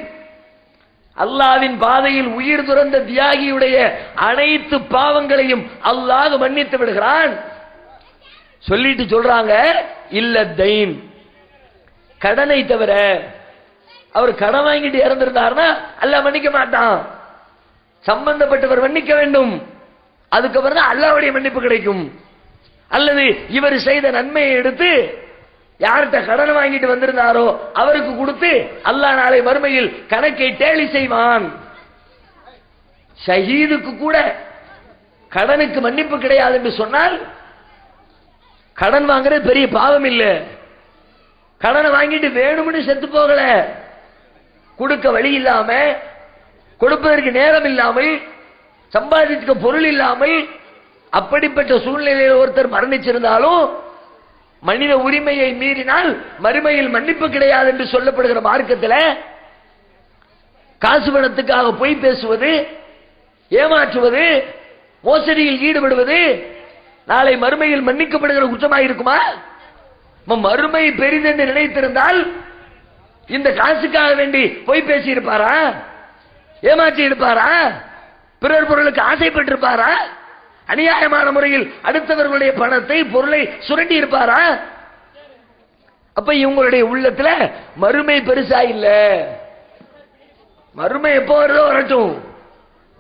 அல்லாஹ்வின் பாதையில் உயிர் துறந்த தியாகியுடைய அனைத்து பாவங்களையும் அல்லாஹ் மன்னித்து விடுகிறான். சொல்லிட்டு சொல்றாங்க, இல்ல தைன், கடனை தவிர. அவர் கடன் வாங்கிட்டு இறந்திருந்தார்னா அல்லாஹ் மன்னிக்க மாட்டான். சம்பந்தப்பட்டவர் மன்னிக்க வேண்டும். அதுக்கப்புறம் தான் அல்லாஹ்வுடைய மன்னிப்பு கிடைக்கும். அல்லது இவர் செய்த நன்மையை எடுத்து யார்கிட்ட கடன் வாங்கிட்டு வந்திருந்தாரோ அவருக்கு கொடுத்து அல்லாஹ் நாளை மறுமையில் கணக்கை டேலி செய்வான். ஷஹீதுக்கு கூட கடனுக்கு மன்னிப்பு கிடையாது என்று சொன்னால், கடன் வாங்குறது பெரிய பாவம் இல்லை. கடனை வாங்கிட்டு வேணும்னு செத்து போகல, கொடுக்க வழி இல்லாம, கொடுப்பதற்கு நேரம் இல்லாமல், சம்பாதிக்க பொருள் இல்லாமல், அப்படிப்பட்ட சூழ்நிலையில் ஒருத்தர் மரணிச்சிருந்தாலும் மனித உரிமையை மீறினால் மறுமையில் மன்னிப்பு கிடையாது என்று சொல்லப்படுகிற மார்க்கத்தில் காசு பணத்துக்காக பொய் பேசுவது, ஏமாற்றுவது, மோசடியில் ஈடுபடுவது நாளை மறுமையில் மன்னிக்கப்படுகிற குற்றமாக இருக்குமா? மறுமை பெரிதென்று நினைத்திருந்தால் இந்த காசுக்காக வேண்டி பொய் பேசி இருப்பாரா? ஏமாற்றி இருப்பாரா? பிறர் பொருளுக்கு ஆசைப்பட்டிருப்பாரா? அநியாயமான முறையில் அடுத்தவர்களுடைய பணத்தை பொருளை சுரண்டி இருப்பாரா? அப்ப இவங்களுடைய உள்ளத்துல மறுமை பெருசா இல்ல. மறுமை எப்போ வருதோ வரட்டும்,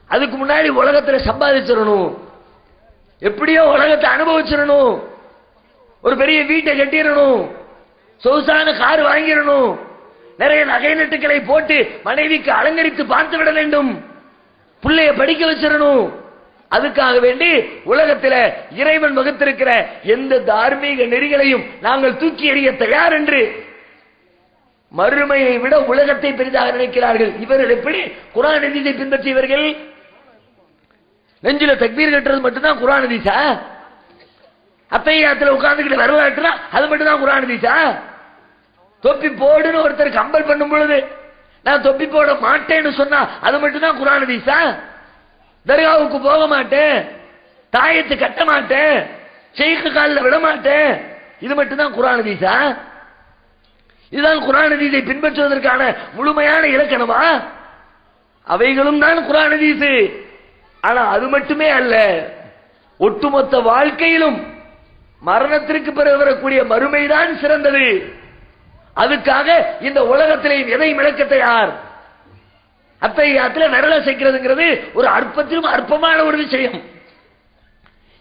அதுக்கு முன்னாடி உலகத்துல சம்பாதிச்சிடணும், எப்படியோ உலகத்தை அனுபவிச்சிடணும், ஒரு பெரிய வீட்டை கட்டிடணும், சொகுசான கார் வாங்கிடணும், நிறைய நகை நட்டுக்களை போட்டு மனைவிக்கு அலங்கரித்து பார்த்து விட வேண்டும், பிள்ளைய படிக்க வச்சிடணும். அதுக்காக வேண்டி உலகத்தில் இறைவன் வகுத்திருக்கிற எந்த தார்மீக நெறிகளையும் நாங்கள் தூக்கி எறிய தயார் என்று மறுமையை விட உலகத்தை பெரிதாக நினைக்கிறார்கள். இவர்கள் எப்படி குர்ஆன் ஹதீஸை பின்பற்றியவர்கள்? நெஞ்சில தக்பீர் கட்டுறது மட்டும்தான் குர்ஆன் ஹதீஸா? அத்தையாத்துல உட்கார்ந்துக்கிட்டு வரலாற்றுனா அது மட்டும்தான் குர்ஆன் ஹதீஸா? தொப்பி போடுன்னு ஒருத்தர் கம்பல் பண்ணும் பொழுது நான் தொப்பி போட மாட்டேன்னு சொன்னா அது மட்டும்தான் குர்ஆன் ஹதீஸா? தர்காவுக்கு போக மாட்டேன், தாயத்து கட்ட மாட்டேன், ஷேக்கு காலில் விட மாட்டேன், இது மட்டும்தான் குர்ஆன் ஹதீஸா? இதுதான் குர்ஆன் ஹதீஸை பின்பற்றுவதற்கான முழுமையான இலக்கணமா? அவைகளும் தான் குர்ஆன் ஹதீஸ். ஆனா அது மட்டுமே அல்ல, ஒட்டுமொத்த வாழ்க்கையிலும் மரணத்திற்கு பிறகு வரக்கூடிய மறுமைதான் சிறந்தது. அதுக்காக இந்த உலகத்திலே எதை மிளக்க தயார்? அத்தையாத்துல விரல சேர்க்கிறதுங்கிறது ஒரு அற்பத்திலும் அற்பமான ஒரு விஷயம்.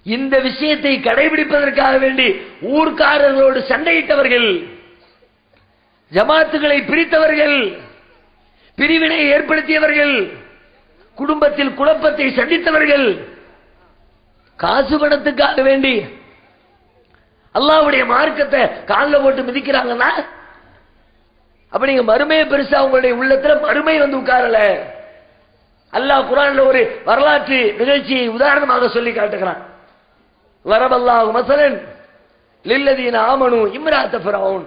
இந்த விஷயத்தை கடைபிடிப்பதற்காக வேண்டி ஊர்க்காரர்களோடு சண்டையிட்டவர்கள், ஜமாத்துகளை பிரித்தவர்கள், பிரிவினை ஏற்படுத்தியவர்கள், குடும்பத்தில் குழப்பத்தை சந்தித்தவர்கள், காசு பணத்துக்காக வேண்டி அல்லாஹ்வுடைய மார்க்கத்தை காலில் போட்டு மிதிக்கிறாங்கன்னா, அப்ப நீங்க மறுமையை பெருசா உங்களுடைய உள்ளத்துல மறுமை வந்து உட்காரல. அல்லாஹ் குர்ஆன்ல ஒரு வரலாற்று நிகழ்ச்சியை உதாரணமாக சொல்லி காட்டுகிறான். வரபல்லாஹு மஸலன் லில்லதீன ஆமனு இம்ராத் ஃபிரௌன்.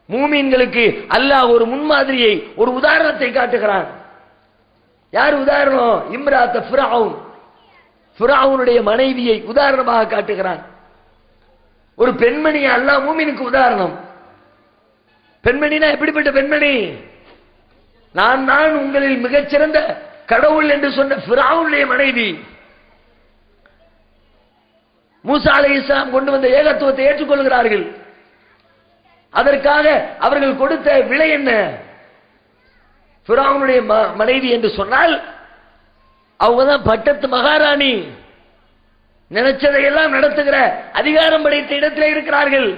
மூமின்களுக்கு அல்லாஹ் ஒரு முன்மாதிரியை, ஒரு உதாரணத்தை காட்டுகிறான். யார் உதாரணம்? இம்ராத் ஃபிரௌன், ஃபிரௌனுடைய மனைவியை உதாரணமாக காட்டுகிறான். ஒரு பெண்மணி அல்லாஹ் மூமினுக்கு உதாரணம். பெண்மணினா எப்படிப்பட்ட பெண்மணி? நான் உங்களில் மிகச்சிறந்த கடவுள் என்று சொன்ன ஃபிரௌனுடைய மனைவி. மூசா அலைஹிஸ்ஸலாம் கொண்டு வந்த ஏகத்துவத்தை ஏற்றுக்கொள்கிறார்கள். அதற்காக அவர்கள் கொடுத்த விலை என்ன? ஃபிரௌனுடைய மனைவி என்று சொன்னால் அவங்க தான் பட்டத்து மகாராணி, நினைச்சதையெல்லாம் நடத்துகிற அதிகாரம் படைத்த இடத்தில் இருக்கிறார்கள்.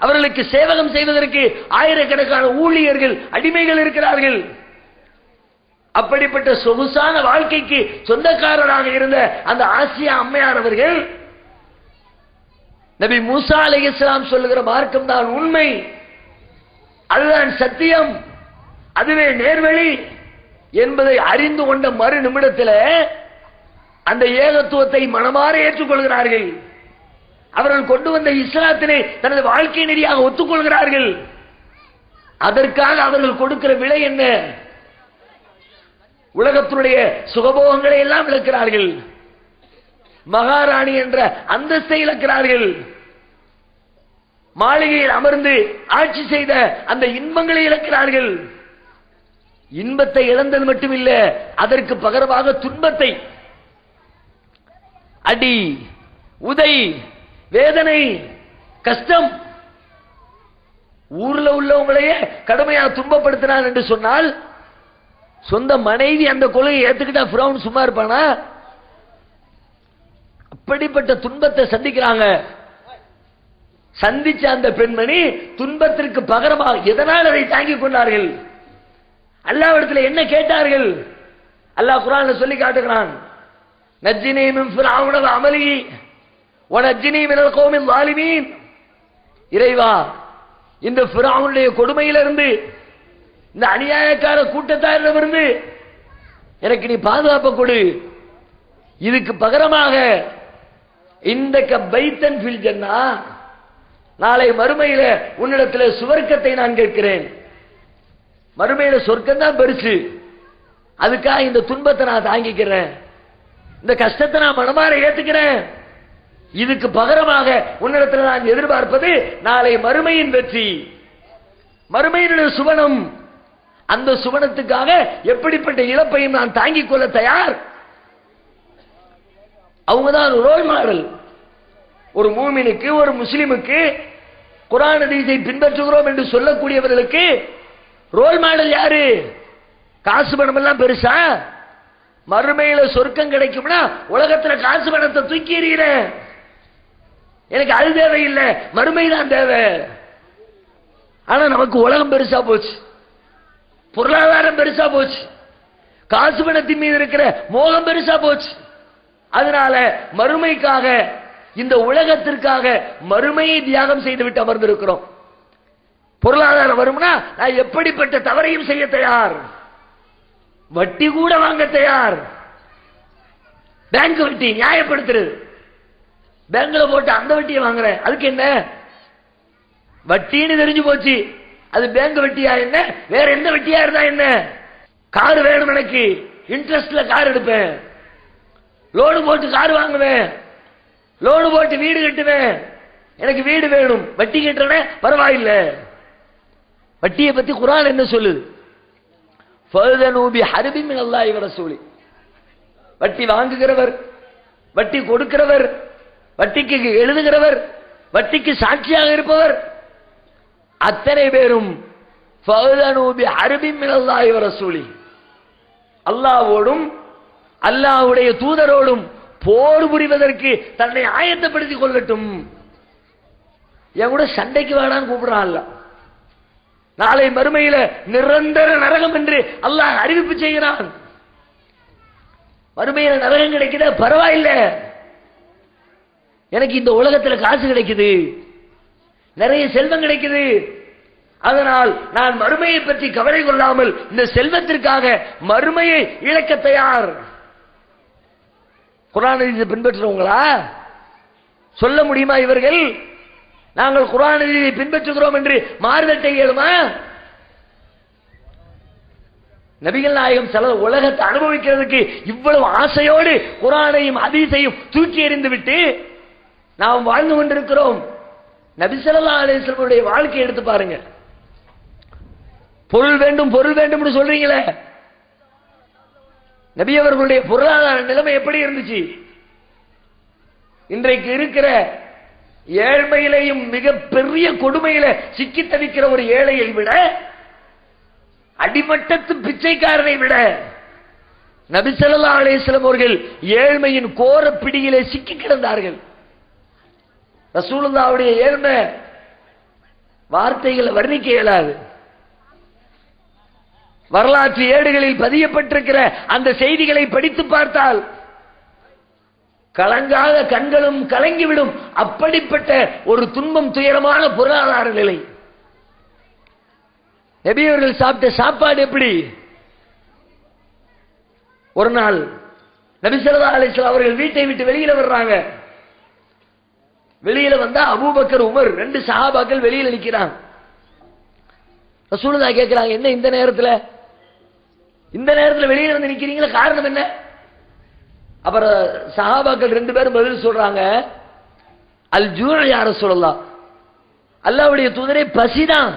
அவர்களுக்கு சேவகம் செய்வதற்கு ஆயிரக்கணக்கான ஊழியர்கள், அடிமைகள் இருக்கிறார்கள். அப்படிப்பட்ட சொகுசான வாழ்க்கைக்கு சொந்தக்காரராக இருந்த அந்த ஆசியா அம்மையார் அவர்கள் நபி மூசா அலைஹிஸ்ஸலாம் சொல்லுகிற மார்க்கம் தான் உண்மை, அதுதான் சத்தியம், அதுவே நேர்வழி என்பதை அறிந்து கொண்ட மறு நிமிடத்தில் அந்த ஏகத்துவத்தை மனமாற ஏற்றுக்கொள்கிறார்கள். அவர்கள் கொண்டு வந்த இஸ்லாத்தினை தனது வாழ்க்கை நெறியாக ஒத்துக்கொள்கிறார்கள். அதற்காக அவர்கள் கொடுக்கிற விலை என்ன? உலகத்தினுடைய சுகபோகங்களை எல்லாம் இழக்கிறார்கள். மகாராணி என்ற அந்தஸ்தை இழக்கிறார்கள். மாளிகையில் அமர்ந்து ஆட்சி செய்த அந்த இன்பங்களை இழக்கிறார்கள். இன்பத்தை இழந்தது மட்டுமில்லை, அதற்கு பகரமாக துன்பத்தை, அடி, உதை, வேதனை, கஷ்டம், ஊர்ல உள்ளவங்களையே கடுமையா துன்பப்படுத்தினார் என்று சொன்னால், சொந்த மனைவி அந்த கொலையை ஏத்துக்கிட்டா ஃபிரௌன் சும்மா இருப்பானா? அப்படிப்பட்ட துன்பத்தை சந்திக்கிறாங்க. சந்திச்ச அந்த பெண்மணி துன்பத்திற்கு பகரமாக எதனால் அதை தாங்கிக் கொண்டார்கள்? அல்லாஹ்விடத்தில் என்ன கேட்டார்கள்? அல்லாஹ் குர்ஆன்ல சொல்லி காட்டுகிறான். நஜ்ஜினி மின் ஃபிரௌன வ அமலிஹி வ நஜ்ஜினி மினல் கௌமில் ஸாலிமீன். இறைவா, இந்த ஃபிரௌனுடைய கொடுமையிலிருந்து, இந்த அநியாயக்கார கூட்டத்தாரிடமிருந்து எனக்கு நீ பாதுகாப்பு கொடு. இதுக்கு பகரமாக இந்த பைத்தன் ஃபில் ஜன்னா, நாளை மறுமையில உன்னிடத்தில் சுவர்க்கத்தை நான் கேட்கிறேன். மறுமையில சொர்க்கம் தான் பெருசு, அதுக்காக இந்த துன்பத்தை நான் தாங்கிக்கிறேன், இந்த கஷ்டத்தை நான் மனமாற ஏத்துக்கிறேன். இதுக்கு பகரமாக உன்னிடத்தில் நான் எதிர்பார்ப்பது நாளை மறுமையின் வெற்றி, மறுமையினுடைய சுவனம். அந்த சுவனத்துக்காக எப்படிப்பட்ட இழப்பையும் நான் தாங்கிக் கொள்ள தயார். அவங்கதான் ரோல் மாடல். ஒரு மூமினுக்கு, ஒரு முஸ்லிமுக்கு, குர்ஆன் ஹதீஸை பின்பற்றுகிறோம் என்று சொல்லக்கூடியவர்களுக்கு ரோல் மாடல் யாரு? காசு பணம் எல்லாம் பெருசா? மறுமையில சொர்க்கம் கிடைக்கும்னா உலகத்துல காசு பணத்தை தூக்கி எறிகிற, எனக்கு அது தேவையில்லை, மறுமைதான் தேவை. ஆனா நமக்கு உலகம் பெருசா போச்சு, பொருளாதாரம் பெருசா போச்சு, காசு பணத்தின் மீது இருக்கிற மோகம் பெருசா போச்சு. அதனால மறுமைக்காக, இந்த உலகத்திற்காக மறுமையை தியாகம் செய்துவிட்டு அமர்ந்திருக்கிறோம். பொருளாதாரம் வரும்னா நான் எப்படிப்பட்ட தவறையும் செய்ய தயார், வட்டி கூட வாங்க தயார். பேங்க் வட்டி நியாயப்படுத்துறது, பேங்க்ல போட்டு அந்த வட்டியை வாங்குறேன், அதுக்கு என்ன? வட்டின்னு தெரிஞ்சு போச்சு, அது பேங்க் வட்டியா என்ன, வேற எந்த வட்டியா இருந்தா என்ன? கார் வேணும் எனக்கு, இன்ட்ரெஸ்ட்ல கார் எடுப்பேன், லோடு போட்டு கார் வாங்குவேன், லோடு போட்டு வீடு கட்டுவேன், எனக்கு வீடு வேணும், வட்டி கட்டுறேன் பரவாயில்லை. வட்டியை பத்தி குர்ஆன் என்ன சொல்லுது? ஃபதனூ பிஹர்பின் மினல்லாஹி வ ரசூலி. வட்டி வாங்குகிறவர், வட்டி கொடுக்கிறவர், வட்டிக்கு எழுதுகிறவர், வட்டிக்கு சாட்சியாக இருப்பவர், அத்தனை பேரும் ஃபஅதனூ பிஹர்பின் மினல்லாஹி வ ரசூலி, அல்லாஹ்வோடும் அல்லாஹ்வுடைய தூதரோடும் போர் புரிவதற்கு தன்னை ஆயத்தப்படுத்திக் கொள்ளட்டும். என் கூட சண்டைக்கு வேடான்னு கூப்பிடுறான் அல்லாஹ். நாளை மறுமையில நிரந்தர நரகம் என்று அல்லாஹ் அறிவிப்பு செய்கிறான். மறுமையில நரகம் கிடைக்குது, பரவாயில்லை, எனக்கு இந்த உலகத்துல காசு கிடைக்குது, நிறைய செல்வம் கிடைக்குது, அதனால் நான் மறுமையை பற்றி கவலை கொள்ளாமல் இந்த செல்வத்திற்காக மறுமையை இழக்க தயார். குர்ஆன் ஹதீஸை பின்பற்றுறவங்களா? சொல்ல முடியுமா இவர்கள் நாங்கள் குர்ஆன் ஹதீஸை பின்பற்றுகிறோம் என்று மாறுதல் செய்யலுமா? நபிகள் நாயகம் சில உலகத்தை அனுபவிக்கிறதுக்கு இவ்வளவு ஆசையோடு குர்ஆனையும் ஹதீஸையும் தூக்கி எறிந்து விட்டு நாம் வாழ்ந்து கொண்டிருக்கிறோம். நபி ஸல்லல்லாஹு அலைஹி வஸல்லம் வாழ்க்கையை எடுத்து பாருங்க. பொருள் வேண்டும் பொருள் வேண்டும் என்று சொல்றீங்களே, நபி அவர்களுடைய பொருளாதார நிலைமை எப்படி இருந்துச்சு? இன்றைக்கு இருக்கிற ஏழ்மையிலையும் மிக பெரிய கொடுமையில சிக்கி தவிக்கிற ஒரு ஏழையை விட, அடிமட்டத்து பிச்சைக்காரனை விட நபி ஸல்லல்லாஹு அலைஹி வஸல்லம் அவர்கள் ஏழ்மையின் கோர பிடியிலே சிக்கி கிடந்தார்கள். ரசூலுல்லாஹ்வுடைய ஏழ்மை வார்த்தைகளை வர்ணிக்க இயலாது. வரலாற்று ஏடுகளில் பதியப்பட்டிருக்கிற அந்த செய்திகளை படித்து பார்த்தால் கலங்காத கண்களும் கலங்கிவிடும். அப்படிப்பட்ட ஒரு துன்பம், துயரமான பொருளாதார நிலை. நபி அவர்கள் சாப்பிட்ட சாப்பாடு எப்படி? ஒரு நாள் நபி ஸல்லல்லாஹு அலைஹி வஸல்லம் அவர்கள் வீட்டை விட்டு வெளியில வர்றாங்க. வெளியில வந்தா அபூபக்கர், உமர், 2 சஹாபாக்கள் வெளியில நிக்கிறாங்க. ரசூலுல்லாஹ் கேட்கிறாங்க, என்ன இந்த நேரத்துல வெளியில வந்து நிக்கிறீங்களா, காரணம் என்ன? அப்புறம் சஹாபாக்கள் 2 பேரும் பதில் சொல்றாங்க, அல் ஜூஅ யா ரசூலல்லாஹ், அல்லாஹ்வுடைய தூதரே, பசிதான்,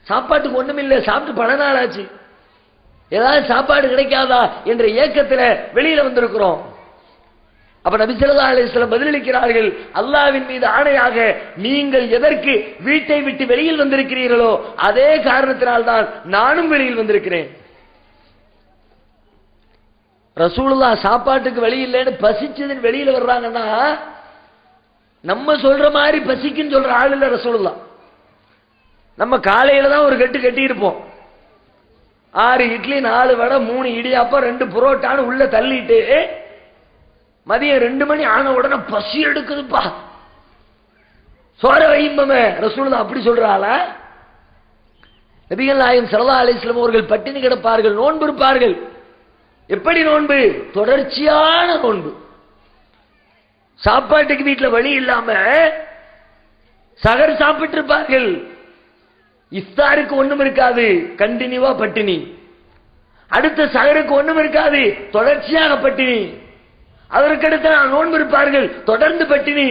சாப்பாட்டுக்கு ஒண்ணுமில்லை, சாப்பிட்டு பல நாள் ஆச்சு, ஏதாவது சாப்பாடு கிடைக்காதா என்ற ஏக்கத்தில் வெளியில வந்திருக்கிறோம். அப்ப நபி ஸல்லல்லாஹு அலைஹி வஸல்லம் பதிலளிக்கிறார்கள், அல்லாஹ்வின் மீது ஆணையாக நீங்கள் எதற்கு வீட்டை விட்டு வெளியில் வந்திருக்கிறீர்களோ அதே காரணத்தினால்தான் நானும் வெளியில் வந்திருக்கிறேன். ரசூலுல்லாஹ் சாப்பாட்டுக்கு வழி இல்லைன்னு பசிச்சதுன்னு வெளியில வர்றாங்கன்னா நம்ம சொல்ற மாதிரி பசிக்குன்னு சொல்ற ஆள் இல்ல ரசூலுல்லாஹ். நம்ம காலையில தான் ஒரு கட்டு கட்டி இருப்போம், 6 இட்லி 4 வடை 3 இடியாப்பம் 2 புரோட்டான்னு உள்ள தள்ளிட்டு மதியம் 2 மணி ஆன உடனே பசி எடுக்குதுப்பா, சோற வையும்பமே. ரசூலுல்லாஹ் அப்படி சொல்றாளா? நபிகள் நாயகம் ஸல்லல்லாஹு அலைஹி வஸல்லம் அவர்கள் பட்டினி கிடப்பார்கள், நோன்பு இருப்பார்கள். எப்படி நோன்பு? தொடர்ச்சியான நோன்பு. சாப்பாட்டுக்கு வீட்டுல வழி இல்லாம சகர் சாப்பிட்டு இருப்பார்கள். இஃப்தாருக்கு ஒண்ணும் இருக்காது, கண்டினியூவா பட்டினி. அடுத்த சகருக்கு ஒண்ணும் இருக்காது, தொடர்ச்சியாக பட்டினி. அதற்கடுத்து நோன்பு இருப்பார்கள், தொடர்ந்து பட்டினி.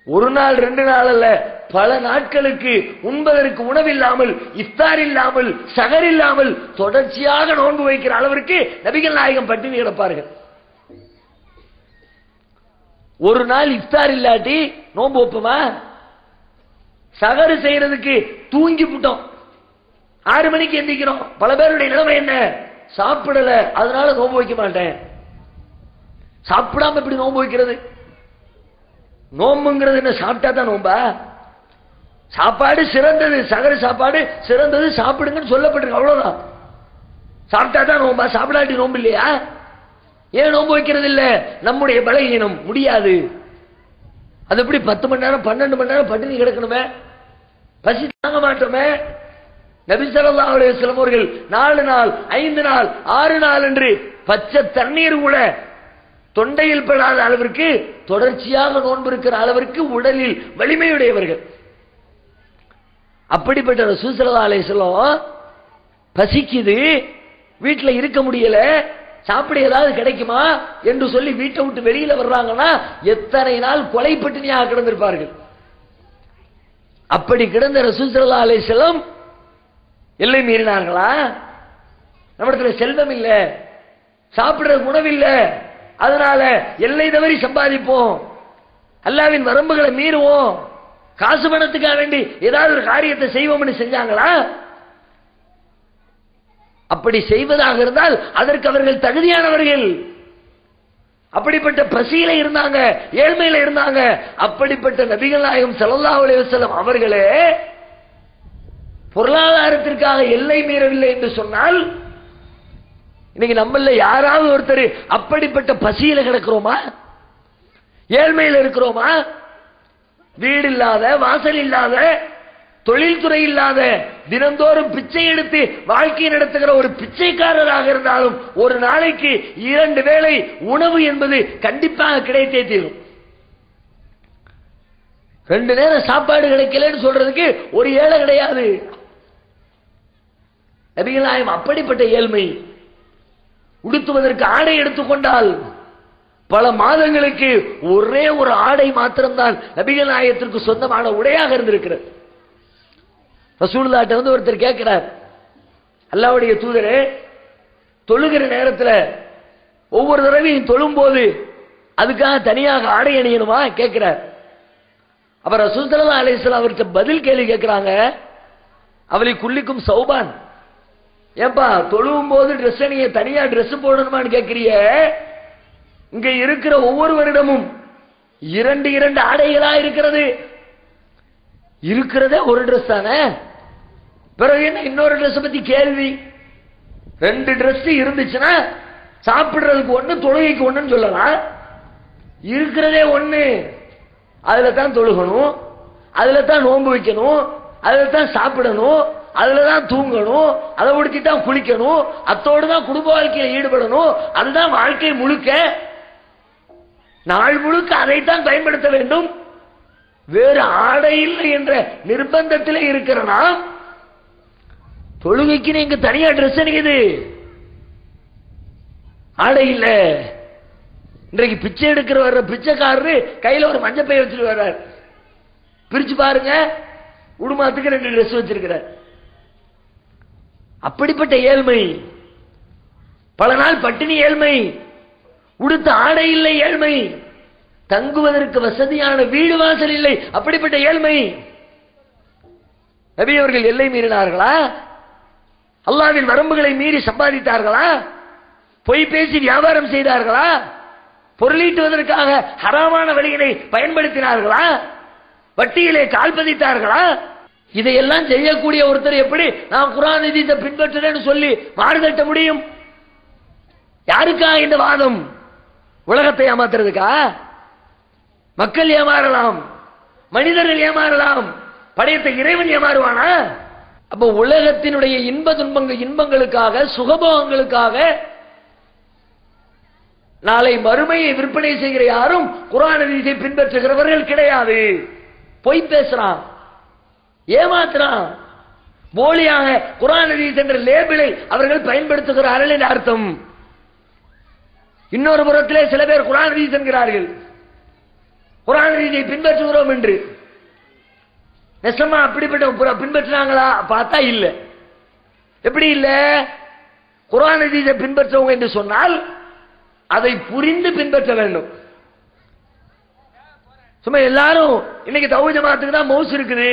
ஒரு நாள் 2 நாள் அல்ல, பல நாட்களுக்கு உண்பதற்கு உணவில்லாமல், இஃப்தார் இல்லாமல், சகர் இல்லாமல் தொடர்ச்சியாக நோன்பு வைக்கிற அளவிற்கு நபிகள் நாயகம் பட்டினி கிடப்பார்கள். ஒரு நாள் இஃப்தார் இல்லாட்டி நோன்பு வைப்போமா? சகரு செய்யறதுக்கு தூங்கி விட்டோம், 6 மணிக்கு எந்திக்கிறோம். பல பேருடைய நிலைமை என்ன? சாப்பிடல, அதனால நோன்பு வைக்க மாட்டேன். சாப்பிடாம எப்படி நோன்பு வைக்கிறது? நோம்புங்கிறது என்ன, சாப்பிட்டா தான் நோம்பா? சாப்பாடு சிறந்தது, சகர சாப்பாடு சிறந்தது, சாப்பிடுங்கன்னு சொல்லப்பட்டிருக்கு, அவ்வளவுதான். சாப்பிட்டா தான் நோம்பா? சாப்பிடாட்டி நோம்பு இல்லையா? ஏன் நோம்பு வைக்கிறது இல்ல? நம்முடைய பலகீனம், முடியாது. அது எப்படி 10 மணி நேரம் 12 மணி நேரம் பட்டினி கிடக்கணுமே, பசி தாங்க மாட்டோமே. நபி ஸல்லல்லாஹு அலைஹி வஸல்லம் அவர்கள் 4 நாள் 5 நாள் 6 நாள் என்று பச்சை தண்ணீர் கூட தொண்டையில் படாத அளவிற்கு தொடர்ச்சியாக நோன்பு இருக்கிற அளவிற்கு உடலில் வலிமையுடையவர்கள். அப்படிப்பட்ட ரசூல் ஸல்லல்லாஹு அலைஹி வஸல்லம் பசிக்குது, வீட்டில் இருக்க முடியல, சாப்பிட ஏதாவது கிடைக்குமா என்று சொல்லி வீட்டை விட்டு வெளியில வர்றாங்கன்னா எத்தனை நாள் கொலை பட்டினியாக கிடந்திருப்பார்கள். அப்படி கிடந்த ரசூல் ஸல்லல்லாஹு அலைஹி வஸல்லம் எல்லை மீறினார்களா? நம்மிடத்துல செல்வம் இல்ல, சாப்பிடுற உணவில்ல, அதனால எல்லை தவறி சம்பாதிப்போம், அல்லாஹ்வின் வரம்புகளை மீறுவோம், காசு பணத்துக்காக வேண்டி ஏதாவது ஒரு காரியத்தை செய்வோம்னு செஞ்சாங்களா? அப்படி செய்வதாக இருந்தால் அதற்கு அவர்கள் தகுதியானவர்கள். அப்படிப்பட்ட பசியில இருந்தாங்க, ஏழ்மையில இருந்தாங்க. அப்படிப்பட்ட நபிகள் நாயகம் ஸல்லல்லாஹு அலைஹி வஸல்லம் அவர்களே பொருளாதாரத்திற்காக எல்லை மீறவில்லை என்று சொன்னால், இன்னைக்கு நம்மள யாராவது ஒருத்தர் அப்படிப்பட்ட பசியில கிடக்கிறோமா? ஏழ்மையில் இருக்கிறோமா? வீடு இல்லாத, வாசல் இல்லாத, தொழில்துறை இல்லாத, தினந்தோறும் பிச்சை எடுத்து வாழ்க்கை நடத்துகிற ஒரு பிச்சைக்காரராக இருந்தாலும் ஒரு நாளைக்கு 2 வேளை உணவு என்பது கண்டிப்பாக கிடைத்தே தீரும். 2 நேரம் சாப்பாடு கிடைக்கலன்னு சொல்றதுக்கு ஒரு ஏழை கிடையாது. நபிகள் நாயகம் அப்படிப்பட்ட ஏழ்மை. உடுத்துவதற்கு ஆடை எடுத்துக்கொண்டால் பல மாதங்களுக்கு ஒரே ஒரு ஆடை மாத்திரம்தான் நபிகள் நாயகத்திற்கு சொந்தமான உடையாக இருந்திருக்கிறது. ரசூலுல்லாஹ்ட்ட வந்து ஒருத்தர் கேட்கிறார், அல்லாஹ்வுடைய தூதரே, தொழுகிற நேரத்தில் ஒவ்வொரு தடவையும் தொழும் போது அதுக்காக தனியாக ஆடை அணியணுமா கேட்கிறார். அப்ப ரசூல் ஸல்லல்லாஹு அலைஹி வஸல்லம் அவர்கிட்ட பதில் கேள்வி கேட்கிறாங்க, அவளை குல்லிக்கும் சௌபான், ஏன்பா தொழுவும் போது ட்ரெஸ் அணிய தனியா ட்ரெஸ் போடணுமான்னு கேட்கிறிய? இங்க இருக்கிற ஒவ்வொருவரிடமும் 2 ஆடைகளா இருக்கிறது. இருக்கிறதே ஒரு ட்ரெஸ் தானே, பிறகு என்ன இன்னொரு ட்ரெஸ் பத்தி கேள்வி? 2 ட்ரெஸ் இருந்துச்சுன்னா சாப்பிடுறதுக்கு ஒண்ணு, தொழுகைக்கு ஒண்ணுன்னு சொல்லலாம். இருக்கிறதே ஒண்ணு, அதுல தான் தொழுகணும், அதுல தான் நோன்பு வைக்கணும், அதுல தான் சாப்பிடணும், அதுல தான் தூங்கணும், அதை உடுத்தி தான் குளிக்கணும், அத்தோடு தான் குடும்ப வாழ்க்கையில் ஈடுபடணும். அதுதான் வாழ்க்கை முழுக்க, நாள் முழுக்க அதைத்தான் பயன்படுத்த வேண்டும். வேறு ஆடை இல்லை என்ற நிர்பந்தத்திலே இருக்கிற நாம் தொழுகைக்கு நீங்க தனியா ட்ரெஸ் அணிக்குது, ஆடை இல்ல. இன்றைக்கு பிச்சை எடுக்கிற வர்ற பிச்சைக்காரரு கையில ஒரு மஞ்சள் பை வச்சுட்டு வர்றார். பிரிச்சு பாருங்க, உடுமாத்துக்கு 2 ட்ரெஸ் வச்சிருக்கிறார். அப்படிப்பட்ட ஏழ்மை, பல நாள் பட்டினி ஏழ்மை, உடுத்த ஆடை இல்லை ஏழ்மை, தங்குவதற்கு வசதியான வீடு வாசல் இல்லை, அப்படிப்பட்ட ஏழ்மை. நபி அவர்கள் எல்லை மீறினார்களா? அல்லாஹ்வின் வரம்புகளை மீறி சம்பாதித்தார்களா? பொய் பேசி வியாபாரம் செய்தார்களா? பொருளீட்டுவதற்காக ஹராமான வழியினை பயன்படுத்தினார்களா? வட்டியிலே கால் பதித்தார்களா? இதையெல்லாம் செய்யக்கூடிய ஒருத்தர் எப்படி நான் குர்ஆன் ஹதீஸை பின்பற்றுறேன்னு சொல்லி மாறுதட்ட முடியும்? யாருக்கா இந்த வாதம்? உலகத்தை ஏமாத்துறதுக்கா? மக்கள் ஏமாறலாம், மனிதர்கள் ஏமாறலாம், படைத்த இறைவன் ஏமாறுவானா? அப்ப உலகத்தினுடைய இன்பங்களுக்காக, சுகபோகங்களுக்காக நாளை மறுமையை விற்பனை செய்கிற யாரும் குர்ஆன் ஹதீஸை பின்பற்றுகிறவர்கள் கிடையாது. பொய் பேசுறான், ஏமாத்துறான், போலியாக குர்ஆன் ஹதீஸ் என்ற லேபிளை அவர்கள் பயன்படுத்துகிறார்கள் என்ற அர்த்தம். இன்னொரு புறத்திலே சில பேர் குர்ஆன் ஹதீஸ் என்கிறார்கள், குர்ஆன் ஹதீஸை பின்பற்றுகிறோம் என்று. நெசமா அப்படிப்பட்ட பின்பற்றினாங்களா? பார்த்தா இல்ல. எப்படி இல்ல? குர்ஆன் ஹதீஸை பின்பற்றவங்க என்று சொன்னால் அதை புரிந்து பின்பற்ற வேண்டும். சும்மா எல்லாரும் இன்னைக்கு தௌஹீத் ஜமாத்துக்கு தான் மவுஸ் இருக்குது,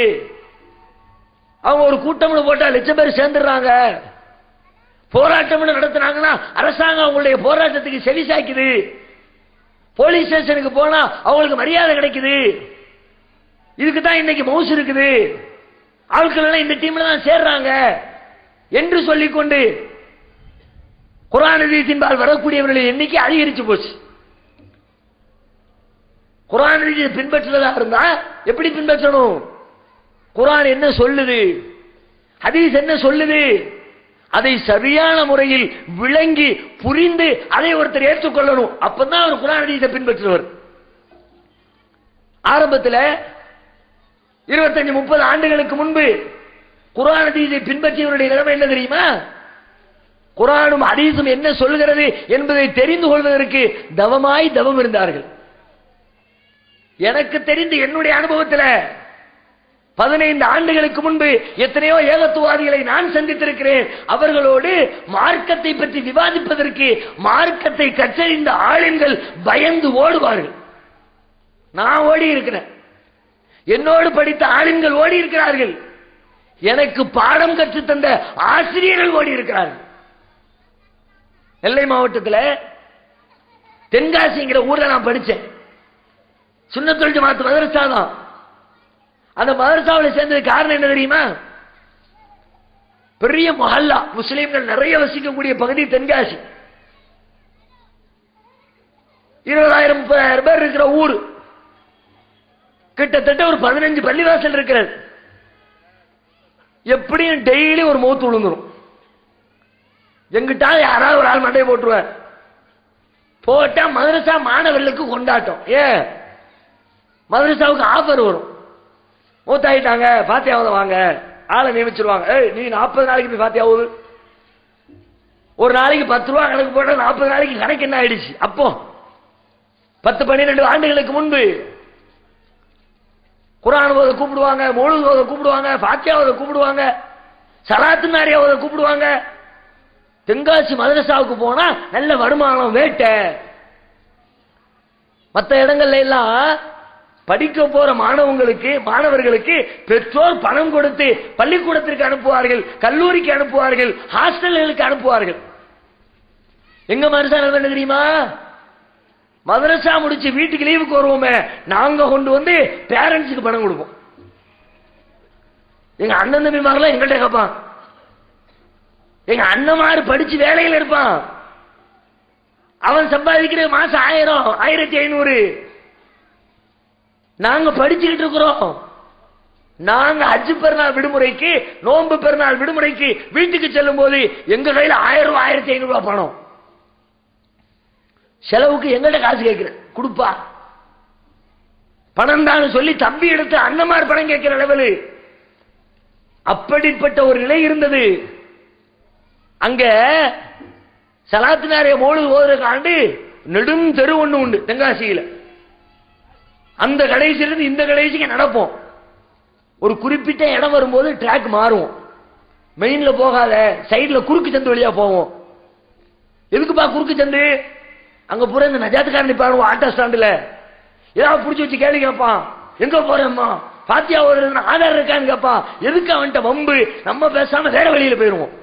அவங்க ஒரு கூட்டம்னு போட்டா லட்சம் பேர் சேர்ந்துடுறாங்க, போராட்டம் நடத்தினாங்கன்னா அரசாங்கம் அவங்களுடைய போராட்டத்துக்கு செவி சாய்க்குது, போலீஸ் ஸ்டேஷனுக்கு போனா அவங்களுக்கு மரியாதை கிடைக்குது, இதுக்கு தான் இன்னைக்கு மவுஸ் இருக்குது, ஆட்கள் எல்லாம் இந்த டீம்ல தான் சேர்றாங்க என்று சொல்லிக்கொண்டு குர்ஆன் ஹதீஸின்பால் வரக்கூடியவர்களின் எண்ணிக்கை அதிகரிச்சு போச்சு. குர்ஆன் ஹதீஸை பின்பற்றுவதா இருந்தா எப்படி பின்பற்றணும்? குர்ஆன் என்ன சொல்லுது, ஹதீஸ் என்ன சொல்லுது, அதை சரியான முறையில் விளங்கி புரிந்து அதை ஒருத்தர் ஏற்றுக்கொள்ளணும். அப்பதான் அவர் குர்ஆன் ஹதீஸை பின்பற்றுவார். ஆரம்பத்தில் 25-30 ஆண்டுகளுக்கு முன்பு குர்ஆன் ஹதீஸை பின்பற்றியவருடைய நிலைமை என்ன தெரியுமா? குர்ஆனும் ஹதீஸும் என்ன சொல்கிறது என்பதை தெரிந்து கொள்வதற்கு தவம் இருந்தார்கள். எனக்கு தெரிந்து என்னுடைய அனுபவத்தில் 15 ஆண்டுகளுக்கு முன்பு எத்தனையோ ஏகத்துவாதிகளை நான் சந்தித்திருக்கிறேன். அவர்களோடு மார்க்கத்தை பற்றி விவாதிப்பதற்கு மார்க்கத்தை கற்றறிந்த ஆளுங்கள் பயந்து ஓடுவார்கள். நான் ஓடி இருக்கிறேன். என்னோடு படித்த ஆளுங்கள் ஓடி இருக்கிறார்கள், எனக்கு பாடம் கற்று தந்த ஆசிரியர்கள் ஓடி இருக்கிறார்கள். நெல்லை மாவட்டத்தில் தென்காசிங்கிற ஊர்ல நான் படிச்சேன். சுன்னத்துல் ஜமாத் மதரசா தான். அந்த மதரசாவில் சேர்ந்தது காரணம் என்ன தெரியுமா? பெரிய மஹல்லா, முஸ்லிம்கள் நிறைய வசிக்கக்கூடிய பகுதி தென்காசி. 20,000-30,000 பேர் இருக்கிற ஊர். கிட்டத்தட்ட ஒரு 15 பள்ளிவாசல் இருக்கிறது. எப்படியும் டெய்லி ஒரு மௌத்து விழுந்துரும். எங்கிட்ட யாராவது ஒரு ஆள் மண்டையை போட்டுருவார். போட்டா மதரசா மாணவர்களுக்கு கொண்டாட்டம். ஏன் மதரசாவுக்கு ஆஃபர் வரும். மூத்தாயிட்டாங்க, பாத்தியாவது வாங்க, ஆளை நியமிச்சிருவாங்க. நீ 40 நாளைக்கு போய் பாத்தியாவது, ஒரு நாளைக்கு 10 ரூபா கணக்கு போட்டா 40 நாளைக்கு கணக்கு என்ன ஆயிடுச்சு? அப்போ 10-12 ஆண்டுகளுக்கு முன்பு குர்ஆன் ஓத கூப்பிடுவாங்க, மௌலூத் ஓத கூப்பிடுவாங்க, ஃபாத்திஹா ஓத கூப்பிடுவாங்க, ஸலாத்து நாரியா ஓத கூப்பிடுவாங்க. தென்காசி மதரசாவுக்கு போனா நல்ல வருமானம், வேட்டை. மற்ற இடங்கள்ல எல்லாம் படிக்க போற மாணவர்களுக்கு பெற்றோர் பணம் கொடுத்து பள்ளிக்கூடத்திற்கு அனுப்புவார்கள், கல்லூரிக்கு அனுப்புவார்கள், ஹாஸ்டல்களுக்கு அனுப்புவார்கள். எங்க மதரசா என்ன தெரியுமா? மதரசா முடிச்சு வீட்டுக்கு லீவுக்கு வருவோமே, நாங்க கொண்டு வந்து பேரண்ட்ஸுக்கு பணம் கொடுப்போம். எங்க அண்ணன் தம்பிமாரெல்லாம் எங்கள்கிட்ட கேட்பான். எங்க அண்ணமாரு படிச்சு வேலையில் இருப்பான். அவன் சம்பாதிக்கிற மாசம் 1000, 1500. நாங்க படிச்சுக்கிட்டு இருக்கிறோம். நாங்க ஹஜ் பெருநாள் விடுமுறைக்கு, நோன்பு பெருநாள் விடுமுறைக்கு வீட்டுக்கு செல்லும் போது எங்க கையில 1000 ரூபாய், 1500 ரூபாய் பணம். செலவுக்கு எங்கள்கிட்ட காசு கேட்கிற கொடுப்பா, பணம் தான் சொல்லி தம்பி எடுத்து அண்ணமார் பணம் கேட்கிற லெவலு. அப்படிப்பட்ட ஒரு நிலை இருந்தது. அங்க ஸலாத்து நாரியா மௌலூத் ஓதுறதுக்காண்டு நெடும் தெரு ஒண்ணு உண்டு தென்காசியில. அந்த கடைசியிலிருந்து இந்த கடைசிக்கு நடப்போம். ஒரு குறிப்பிட்ட இடம் வரும்போது ட்ராக் மாறும். மெயின்ல போகாத, சைட்ல குறுக்கு சந்து வழியா போவோம். எதுக்குப்பா குறுக்கு சந்து? அங்க பூரா இந்த நஜாத்துக்காரன் நிப்பாரு ஆட்டோ ஸ்டாண்டுல. ஏதாவது புடிச்சு வச்சு கேள்வி கேட்பான். எங்க போறேம்மா, பாத்தியா ஓதுறதுன்னு ஆதார் இருக்கான்னு கேட்பான். எதுக்கு அவன்கிட்ட வம்பு? நம்ம பேசாம வேற வழியில போயிருவோம்.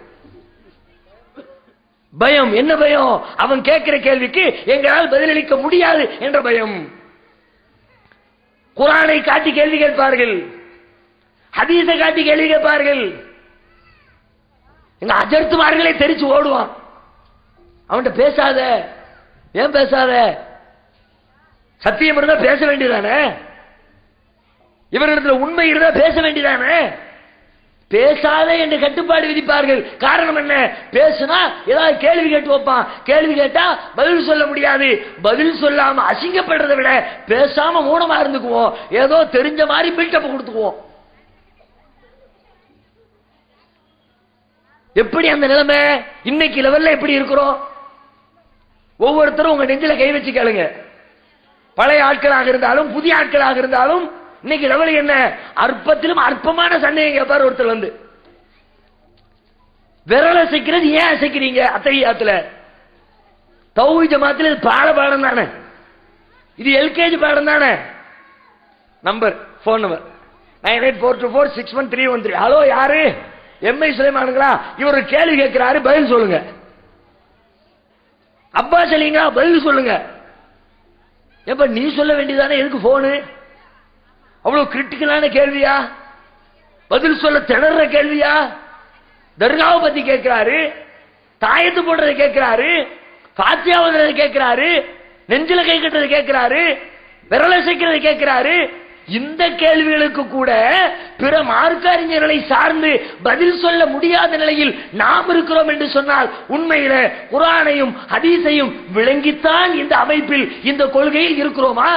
பயம். என்ன பயம்? அவன் கேட்கிற கேள்விக்கு எங்களால் பதிலளிக்க முடியாது என்ற பயம். குர்ஆனை காட்டி கேள்வி கேட்பார்கள், ஹதீஸை காட்டி கேள்வி கேட்பார்கள். எங்க அஜர்த்துமார்களே தெரிச்சு ஓடுவான். அவன்கிட்ட பேசாத. ஏன் பேசாத? சத்தியம் இருந்தா பேச வேண்டியதானே? இவரிடத்துல உண்மை இருந்தா பேச வேண்டியதானே? பேசாத என்று கட்டுப்பாடு விதிப்பார்கள். காரணம் என்ன? பேசுனா ஏதாவது கேள்வி கேட்டு வைப்பான். கேள்வி கேட்டா பதில் சொல்ல முடியாது. பதில் சொல்லாம அசிங்கப்படுறதை விட பேசாம மௌனமா இருந்துக்குவோம். ஏதோ தெரிஞ்ச மாதிரி பில்டப் கொடுத்துக்குவோம். எப்படி அந்த நிலைமை? இன்னைக்கு லெவல்ல எப்படி இருக்கிறோம்? ஒவ்வொருத்தரும் உங்க நெஞ்சில கை வச்சு கேளுங்க. பழைய ஆட்களாக இருந்தாலும் புதிய ஆட்களாக இருந்தாலும் இன்னைக்கு லெவல் என்ன? அற்பத்திலும் அற்பமான சந்தேகம் கேட்பார் ஒருத்தர் வந்து. விரல் அசைக்கிறது ஏன் அசைக்கிறீங்க? அத்தகையாத்துல தௌஹீத் ஜமாத்துல இது பாடம் தானே, இது எல்கேஜி பாடம் தானே. Number, phone number 9842461313. ஹலோ, யாரு? எம்ஐ சுலைமானுங்களா? இவர் கேள்வி கேட்கிறாரு, பதில் சொல்லுங்க. அப்பாஸ் அலிங்களா? பதில் சொல்லுங்க. எப்ப நீ சொல்ல வேண்டியதானே, எதுக்கு போனு? அவ்வளவு கிரிட்டிக்கலான கேள்வியா? பதில் சொல்ல திணற கேள்வியா? தர்காவை பத்தி கேட்கிறாரு, தாயத்து போடுறதை கேட்கிறாரு, ஃபாத்திஹா ஓதுறதை கேட்கிறாரு, நெஞ்சில கை கட்டுறதை கேட்கிறாரு, விரலை சேர்க்கிறது கேட்கிறாரு. இந்த கேள்விகளுக்கு கூட பிற மார்க்க அறிஞர்களை சார்ந்து பதில் சொல்ல முடியாத நிலையில் நாம் இருக்கிறோம் என்று சொன்னால் உண்மையில குர்ஆனையும் ஹதீஸையும் விளங்கித்தான் இந்த அமைப்பில், இந்த கொள்கையில் இருக்கிறோமா?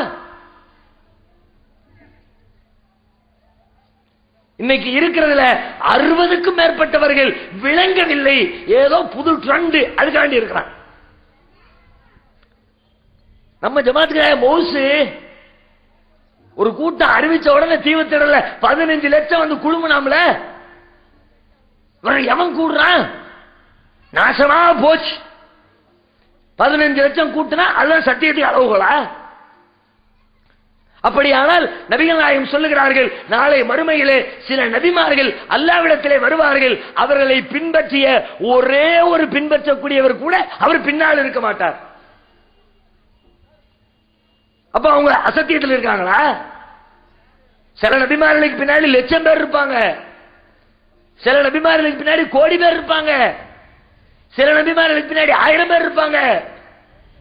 இன்னைக்கு இருக்கிறதுல 60க்கும் மேற்பட்டவர்கள் விளங்கவில்லை. ஏதோ புது ட்ரெண்ட் அதுக்காண்டி இருக்கிறான். நம்ம ஜமாத்துக்கு மௌசு ஒரு கூட்டம் அறிவிச்ச உடனே தீவத்திடல 15 லட்சம் வந்து குழுமனாம்ல. எவன் கூடுறான்? நாசமா போச்சு. 15 லட்சம் கூட்டினா அதுதான் சத்தியத்துக்கு அளவுகளா? அப்படியானால் நபிகள் நாயகம் சொல்லுகிறார்கள், நாளை மறுமையிலே சில நபிமார்கள் அல்லாஹ்விடத்திலே வருவார்கள், அவர்களை பின்பற்றிய ஒரே ஒரு பின்பற்றக்கூடியவர் கூட அவர் பின்னால் இருக்க மாட்டார். அப்ப அவங்க அசத்தியத்தில் இருக்காங்களா? சில நபிமார்களுக்கு பின்னாடி லட்சம் பேர் இருப்பாங்க, சில நபிமார்களுக்கு பின்னாடி கோடி பேர் இருப்பாங்க, சில நபிமார்களுக்கு பின்னாடி 1000 பேர் இருப்பாங்க,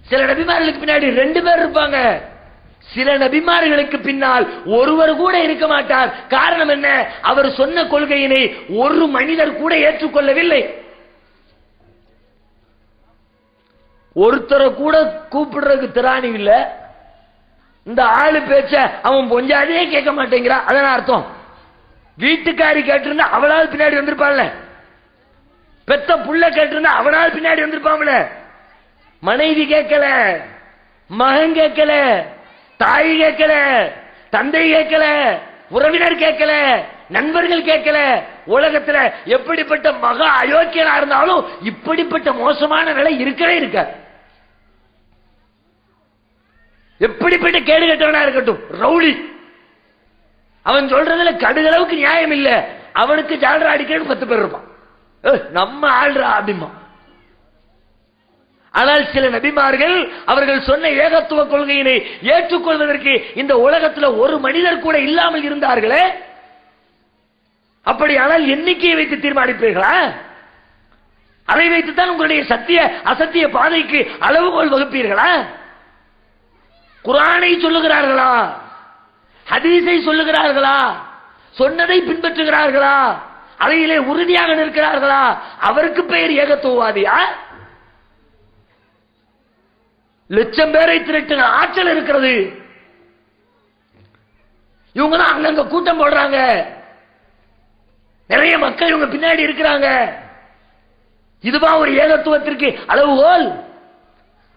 சில நபிமார்களுக்கு பின்னாடி 2 பேர் இருப்பாங்க, சில நபிமார்களுக்கு பின்னால் ஒருவர் கூட இருக்க மாட்டார். காரணம் என்ன? அவர் சொன்ன கொள்கையினை ஒரு மனிதர் கூட ஏற்றுக்கொள்ளவில்லை. ஒருத்தரை கூட கூப்பிடுறதுக்கு திராணி இல்ல. இந்த ஆளு பேச்ச அவன் பொஞ்சாதே கேட்க மாட்டேங்கிறான். அதான் அர்த்தம். வீட்டுக்காரி கேட்டிருந்தா அவளால் பின்னாடி வந்திருப்பான்ல, பெத்த புள்ள கேட்டிருந்தா அவனால் பின்னாடி வந்திருப்பான்ல. மனைவி கேட்கல, மகன் கேட்கல, தாய் கேட்கல, தந்தை கேட்கல, உறவினர் கேட்கல, நண்பர்கள் கேட்கல. உலகத்துல எப்படிப்பட்ட மகா அயோக்கியனா இருந்தாலும் இப்படிப்பட்ட மோசமான நிலை இருக்கவே இருக்காது. எப்படிப்பட்ட கேடு கட்டவனா இருக்கட்டும், ரவுடி, அவன் சொல்றதுல கடுகளவுக்கு நியாயம் இல்ல, அவனுக்கு ஜால்ரா அடிக்கிறது 10 பேர் இருப்பான். நம்ம ஆள்றா அப்படிமா. ஆனால் சில நபிமார்கள் அவர்கள் சொன்ன ஏகத்துவ கொள்கையினை ஏற்றுக்கொள்வதற்கு இந்த உலகத்தில் ஒரு மனிதர் கூட இல்லாமல் இருந்தார்களே. அப்படியானால் எண்ணிக்கையை வைத்து தீர்மானிப்பீர்களா? அதை வைத்துத்தான் உங்களுடைய சத்திய அசத்திய பாதைக்கு அளவுகோல் வகுப்பீர்களா? குர்ஆனை சொல்லுகிறார்களா? ஹதீஸை சொல்லுகிறார்களா? சொன்னதை பின்பற்றுகிறார்களா? அதையிலே உறுதியாக நிற்கிறார்களா? அவருக்கு பெயர் ஏகத்துவவாதியா? லட்சம் பேரை திரட்டின ஆற்றல் இருக்கிறது. இவங்க தான் அங்கங்க கூட்டம் போடுறாங்க, நிறைய மக்கள் இவங்க பின்னாடி இருக்கிறாங்க. இதுவா ஒரு ஏகத்துவத்திற்கு அளவுகோல்?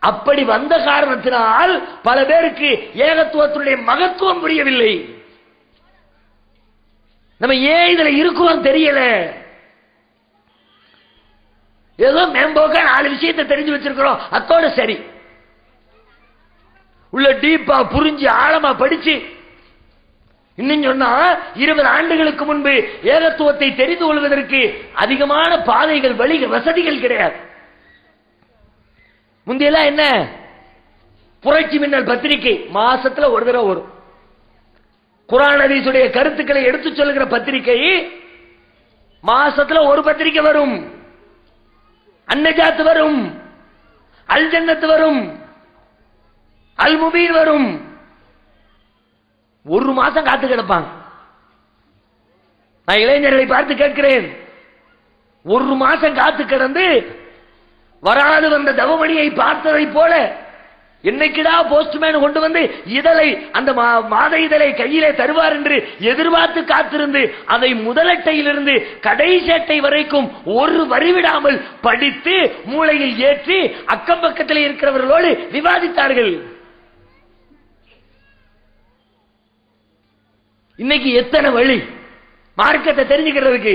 அப்படி வந்த காரணத்தினால் பல பேருக்கு ஏகத்துவத்தினுடைய மகத்துவம் புரியவில்லை. நம்ம ஏன் இதுல இருக்கிறோம் தெரியல. ஏதோ மேம்போக்கா 4 விஷயத்தை தெரிஞ்சு வச்சிருக்கிறோம், அத்தோட சரி. உள்ள டீப்பா புரிஞ்சு ஆழமா படிச்சு, இன்னும் சொன்னா 20 ஆண்டுகளுக்கு முன்பு ஏகத்துவத்தை தெரிந்து கொள்வதற்கு அதிகமான பாதைகள், வழி, வசதிகள் கிடையாது. முந்தையெல்லாம் என்ன, புரட்சி மின்னல் பத்திரிகை மாசத்துல ஒரு தடவை வரும். குர்ஆன் ஹதீஸுடைய கருத்துக்களை எடுத்து சொல்லுகிற பத்திரிகை மாசத்துல ஒரு பத்திரிகை வரும். அன்னஜாத் வரும், அல் ஜன்னத் வரும், அல் முபீன் வரும். ஒரு மாசம் காத்து கிடப்பாங்க. நான் இளைஞர்களை பார்த்து கேட்கிறேன், ஒரு மாசம் காத்து கிடந்து வராது வந்த தவமணியை பார்த்ததை போல என்னைக்கிடா போஸ்ட்மேன் கொண்டு வந்து இதழை, அந்த மாத இதழை கையிலே தருவார் என்று எதிர்பார்த்து காத்திருந்து அதை முதலட்டையிலிருந்து கடைசி அட்டை வரைக்கும் ஒரு வரிவிடாமல் படித்து மூளையில் ஏற்றி அக்கம் பக்கத்தில் இருக்கிறவர்களோடு விவாதித்தார்கள். இன்னைக்கு எத்தனை வழி மார்க்கத்தை தெரிஞ்சுக்கிறதுக்கு,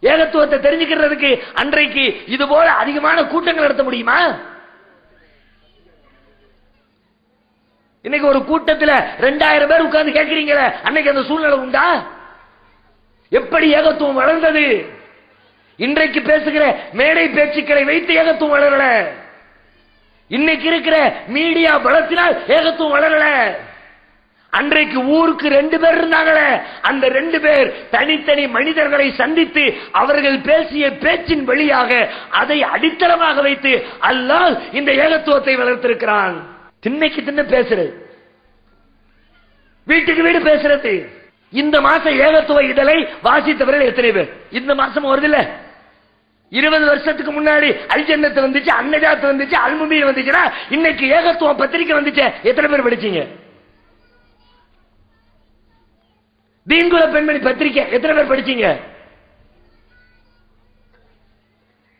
ஏகத்துவத்தை தெரிஞ்சுக்கிறதுக்கு. அன்றைக்கு இது போல அதிகமான கூட்டங்கள் நடத்த முடியுமா? இன்னைக்கு ஒரு கூட்டத்தில் 2000 பேர் உட்கார்ந்து கேட்கிறீங்களே, அன்னைக்கு அந்த சூழ்நிலை உண்டா? எப்படி ஏகத்துவம் வளர்ந்தது? இன்றைக்கு பேசுகிற மேடை பேச்சுக்களை வைத்து ஏகத்துவம் வளரல. இன்னைக்கு இருக்கிற மீடியா பலத்தினால் ஏகத்துவம் வளரல. அன்றைக்கு ஊருக்கு 2 பேர் இருந்தாங்களே, அந்த 2 பேர் தனித்தனி மனிதர்களை சந்தித்து அவர்கள் பேசிய பேச்சின் வழியாக அதை அடித்தளமாக வைத்து அல்லாஹ் இந்த ஏகத்துவத்தை வளர்த்திருக்கிறான். திண்ணைக்கு திண்ண பேசுறது, வீட்டுக்கு வீடு பேசுறது. இந்த மாசம் ஏகத்துவ இதழை வாசித்தவர்கள் எத்தனை பேர்? இந்த மாசம் வருதில்ல, 20 வருஷத்துக்கு முன்னாடி அல் ஜன்னத் வந்துச்சு, அன்னஜாத் வந்துச்சு, அல் முபீன் வந்துச்சுன்னா இன்னைக்கு ஏகத்துவ பத்திரிகை வந்துச்சு, எத்தனை பேர் படிச்சீங்க? தீன்குல பெண்மணி பத்திரிகை எத்தனை பேர் படிச்சீங்க?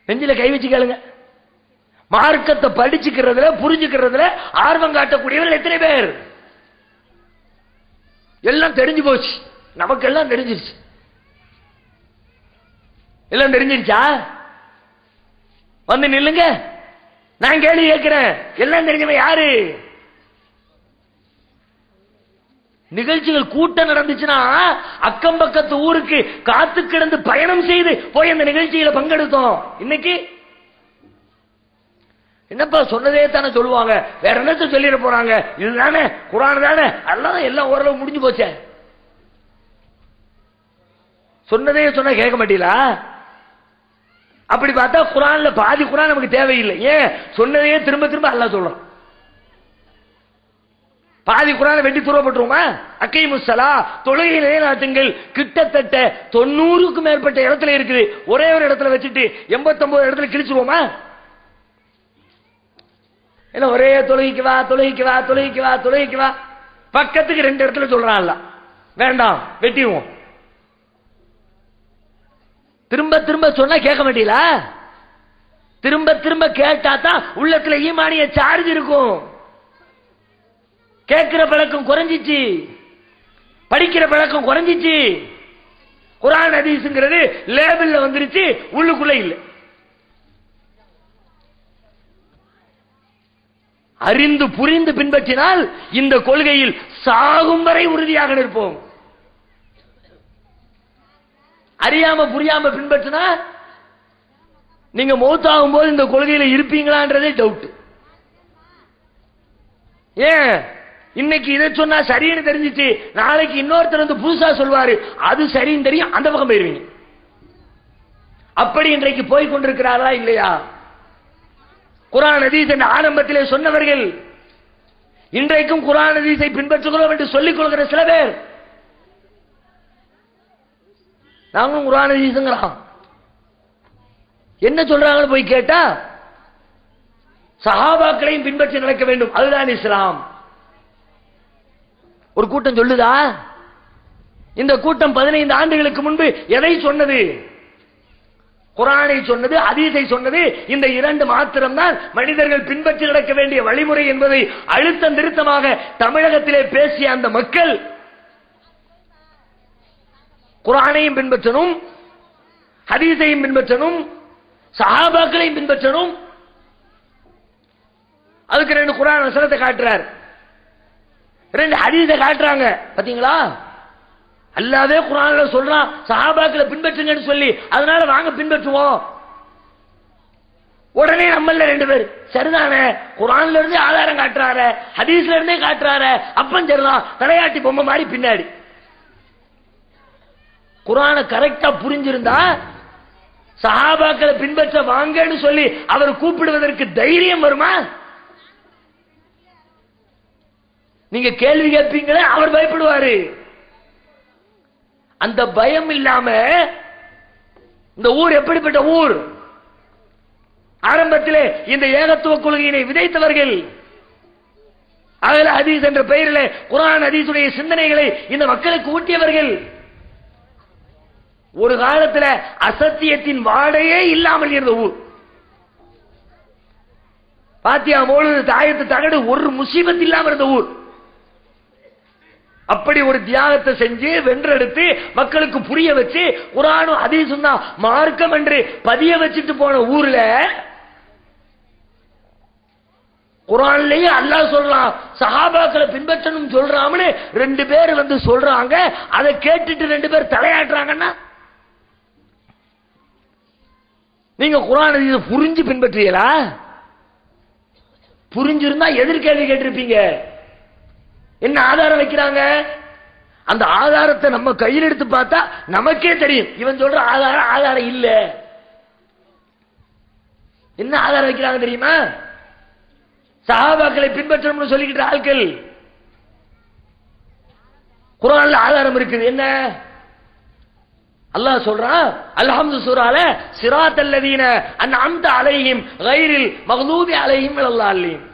நெஞ்சில கை வச்சு கேளுங்க. மார்க்கத்தை படிச்சுக்கிறதுல, புரிஞ்சுக்கிறதுல ஆர்வம் காட்டக்கூடியவர்கள் எத்தனை பேர்? எல்லாம் தெரிஞ்சு போச்சு, நமக்கு எல்லாம் தெரிஞ்சிருச்சு. எல்லாம் தெரிஞ்சிருச்சா? வந்து நில்லுங்க, நான் கேள்வி கேட்கிறேன். எல்லாம் தெரிஞ்சவன் யாரு? நிகழ்ச்சிகள் கூட்டம் நடந்துச்சுன்னா அக்கம் பக்கத்து ஊருக்கு காத்து கிடந்து பயணம் செய்து போய் அந்த நிகழ்ச்சியில பங்கெடுத்தோம். இன்னைக்கு என்னப்பா சொன்னதே தானே சொல்லுவாங்க, வேற என்னத்த சொல்லிட போறாங்க, இதுதானே குர்ஆன் தானே, அதெல்லாம் எல்லாம் ஓரளவு முடிஞ்சு போச்சே. சொன்னதே சொன்னா கேட்க மாட்டீங்களா? அப்படி பார்த்தா குர்ஆன்ல பாதி குர்ஆன் நமக்கு தேவையில்லை. ஏன் சொன்னதையே திரும்ப திரும்ப அல்லாஹ் சொல்றான். பாதி குர்ஆனை வெட்டி தூரப்பட்டுருமா? அக்கீமுஸ்ஸலா, தொழுகை நிலைநாட்டுங்கள், கிட்டத்தட்ட 90க்கும் மேற்பட்ட இடத்துல இருக்குது. ஒரே ஒரு இடத்துல வச்சுட்டு 89 இடத்துல கிழிச்சிருவோமா? என்ன ஒரே தொழுகைக்கு வா தொழுகைக்கு வா தொழுகைக்கு வா தொழுகைக்கு வா, பக்கத்துக்கு 2 இடத்துல சொல்றான் அல்லாஹ். வேண்டாம் வெட்டிடுவோம். திரும்ப திரும்ப சொன்னா கேட்க மாட்டீங்களா? திரும்ப திரும்ப கேட்டா தான் உள்ளத்துல ஈமானிய சார்ஜ் இருக்கும். கேட்கிற பழக்கம் குறைஞ்சிச்சு, படிக்கிற பழக்கம் குறைஞ்சிச்சு. குர்ஆன் ஹதீஸ்ங்கிறது லேபிள்ல வந்துருச்சு, உள்ளுக்குள்ள இல்ல. அறிந்து புரிந்து பின்பற்றினால் இந்த கொள்கையில் சாகும் வரை உறுதியாக நிற்போம். அறியாம புரியாம பின்பற்றினா நீங்க மௌத்தாகும் போது இந்த கொள்கையில இருப்பீங்களான்றதே டவுட். ஏன் இன்னைக்கு இதை சொன்னா சரின்னு தெரிஞ்சிச்சு, நாளைக்கு இன்னொருத்தர் வந்து புதுசா சொல்வாரு, அது சரின்னு தெரியும், அந்த பக்கம் போயிருவீங்க. அப்படி இன்றைக்கு போய் கொண்டிருக்கிறாரா இல்லையா? குர்ஆன் ஹதீஸ் என்ற ஆரம்பத்திலே சொன்னவர்கள் இன்றைக்கும் குர்ஆன் ஹதீஸை பின்பற்றுகிறோம் என்று சொல்லிக் கொள்கிற சில பேர், நாங்களும் குர்ஆன் ஹதீஸ்ங்கறோம். என்ன சொல்றாங்கன்னு போய் கேட்டா சஹாபாக்களையும் பின்பற்றி நடக்க வேண்டும், அதுதான் இஸ்லாம். ஒரு கூட்டம் சொல்லுதா? இந்த கூட்டம் 15 ஆண்டுகளுக்கு முன்பு எதை சொன்னது? குர்ஆனை சொன்னது, ஹதீஸை சொன்னது. இந்த 2 மாத்திரம்தான் மனிதர்கள் பின்பற்றி நடக்க வேண்டிய வழிமுறை என்பதை அழுத்தம் திருத்தமாக தமிழகத்திலே பேசிய அந்த மக்கள் குர்ஆனையும் பின்பற்றணும், ஹதீஸையும் பின்பற்றணும், சஹாபாக்களையும் பின்பற்றணும். அதுக்கு 2 குர்ஆன் வசனத்தை காட்டுறார், 2 ஹதீஸை காட்டுறாங்க. பாத்தீங்களா? அல்லாஹ்வே குர்ஆன்ல சொல்றான் சஹாபாக்களை பின்பற்றுங்கன்னு சொல்லி, அதனால வாங்க பின்பற்றுவோம். உடனே நம்மள 2 பேர் சரிதானே, குர்ஆன்ல இருந்து ஆதாரம் காட்டுறாரு, ஹதீஸ்ல இருந்தே காட்டுறாரு, அப்பன் சரிதான், தலையாட்டி பொம்மை மாதிரி பின்னாடி. குர்ஆனை கரெக்டா புரிஞ்சிருந்தா சஹாபாக்களை பின்பற்ற வாங்கன்னு சொல்லி அவர் கூப்பிடுவதற்கு தைரியம் வருமா? நீங்க கேள்வி கேட்பீங்களே, அவர் பயப்படுவாரு. அந்த பயம் இல்லாம இந்த ஊர் எப்படிப்பட்ட ஊர்? ஆரம்பத்திலே இந்த ஏகத்துவ கொள்கையினை விதைத்தவர்கள், அஹ்ல ஹதீஸ் என்ற பெயரிலே குர்ஆன் ஹதீஸுடைய சிந்தனைகளை இந்த மக்களுக்கு ஊட்டியவர்கள். ஒரு காலத்தில் அசத்தியத்தின் வாடையே இல்லாமல் இருந்த ஊர். பாத்தியா மௌலூது, தாயத்து, தகடு, ஒரு முசீபத் இல்லாமல் இருந்த ஊர். அப்படி ஒரு தியாகத்தை செஞ்சு வென்றெடுத்து மக்களுக்கு புரிய வச்சு குர்ஆனும் ஹதீஸும் தான் மார்க்கம் என்று பதிய வச்சுட்டு போன ஊர்ல குர்ஆன்லயே அல்லாஹ் சொல்றான் சஹாபாக்களை பின்பற்றணும் சொல்றாமனு 2 பேர் வந்து சொல்றாங்க. அதை கேட்டுட்டு 2 பேர் தலையாட்டுறாங்கன்னா நீங்க குர்ஆன் ஹதீஸை புரிஞ்சு பின்பற்றீங்களா? புரிஞ்சிருந்தா எதிர்கேள்வி கேட்டிருப்பீங்க. என்ன ஆதாரம் வைக்கிறாங்க? அந்த ஆதாரத்தை நம்ம கையில் எடுத்து பார்த்தா நமக்கே தெரியும் இவன் சொல்ற ஆதாரம் இல்ல. என்ன ஆதாரம் வைக்கிறாங்க தெரியுமா? சஹாபாக்களை பின்பற்றணும்னு சொல்லிக்கிட்ட ஆட்கள் குர்ஆன்ல ஆதாரம் இருக்குது. என்ன அல்லாஹ் சொல்றான் அல்ஹம்து சூரால சிராத்தல் லதீன அன்அம்த அலைஹிம் கைரில் மக்தூபி அலைஹிம் வலல்லாஹின்.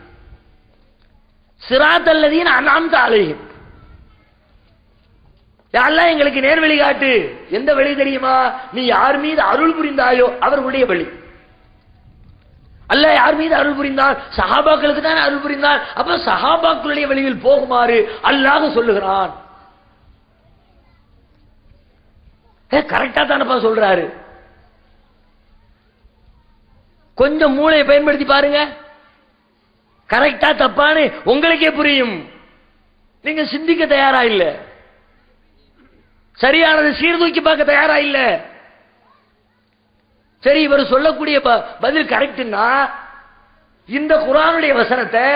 சிராத்தல் லதீன அன்அம்த அலைஹிம், யா அல்லாஹ் எங்களுக்கு நேர்வழி காட்டு. எந்த வழி தெரியுமா? நீ யார் மீது அருள் புரிந்தாயோ அவர்களுடைய வழி. அல்லாஹ் யார் மீது அருள் புரிந்தால் சஹாபாக்களுக்கு தான் அருள் புரிந்தால். அப்ப சஹாபாக்களுடைய வழியில் போகுமாறு அல்லாஹ் சொல்லுகிறான். கரெக்டா தானப்பா சொல்றாரு. கொஞ்சம் மூளையை பயன்படுத்தி பாருங்க, கரெக்டா தப்பான்னு உங்களுக்கே புரியும். நீங்க சிந்திக்க தயாரா இல்ல, சரியானது சீர்தூக்கி பார்க்க தயாரா இல்ல. சரி, இவர் சொல்லக்கூடிய பதில் கரெக்ட்னா இந்த குர்ஆனுடைய வசனத்தை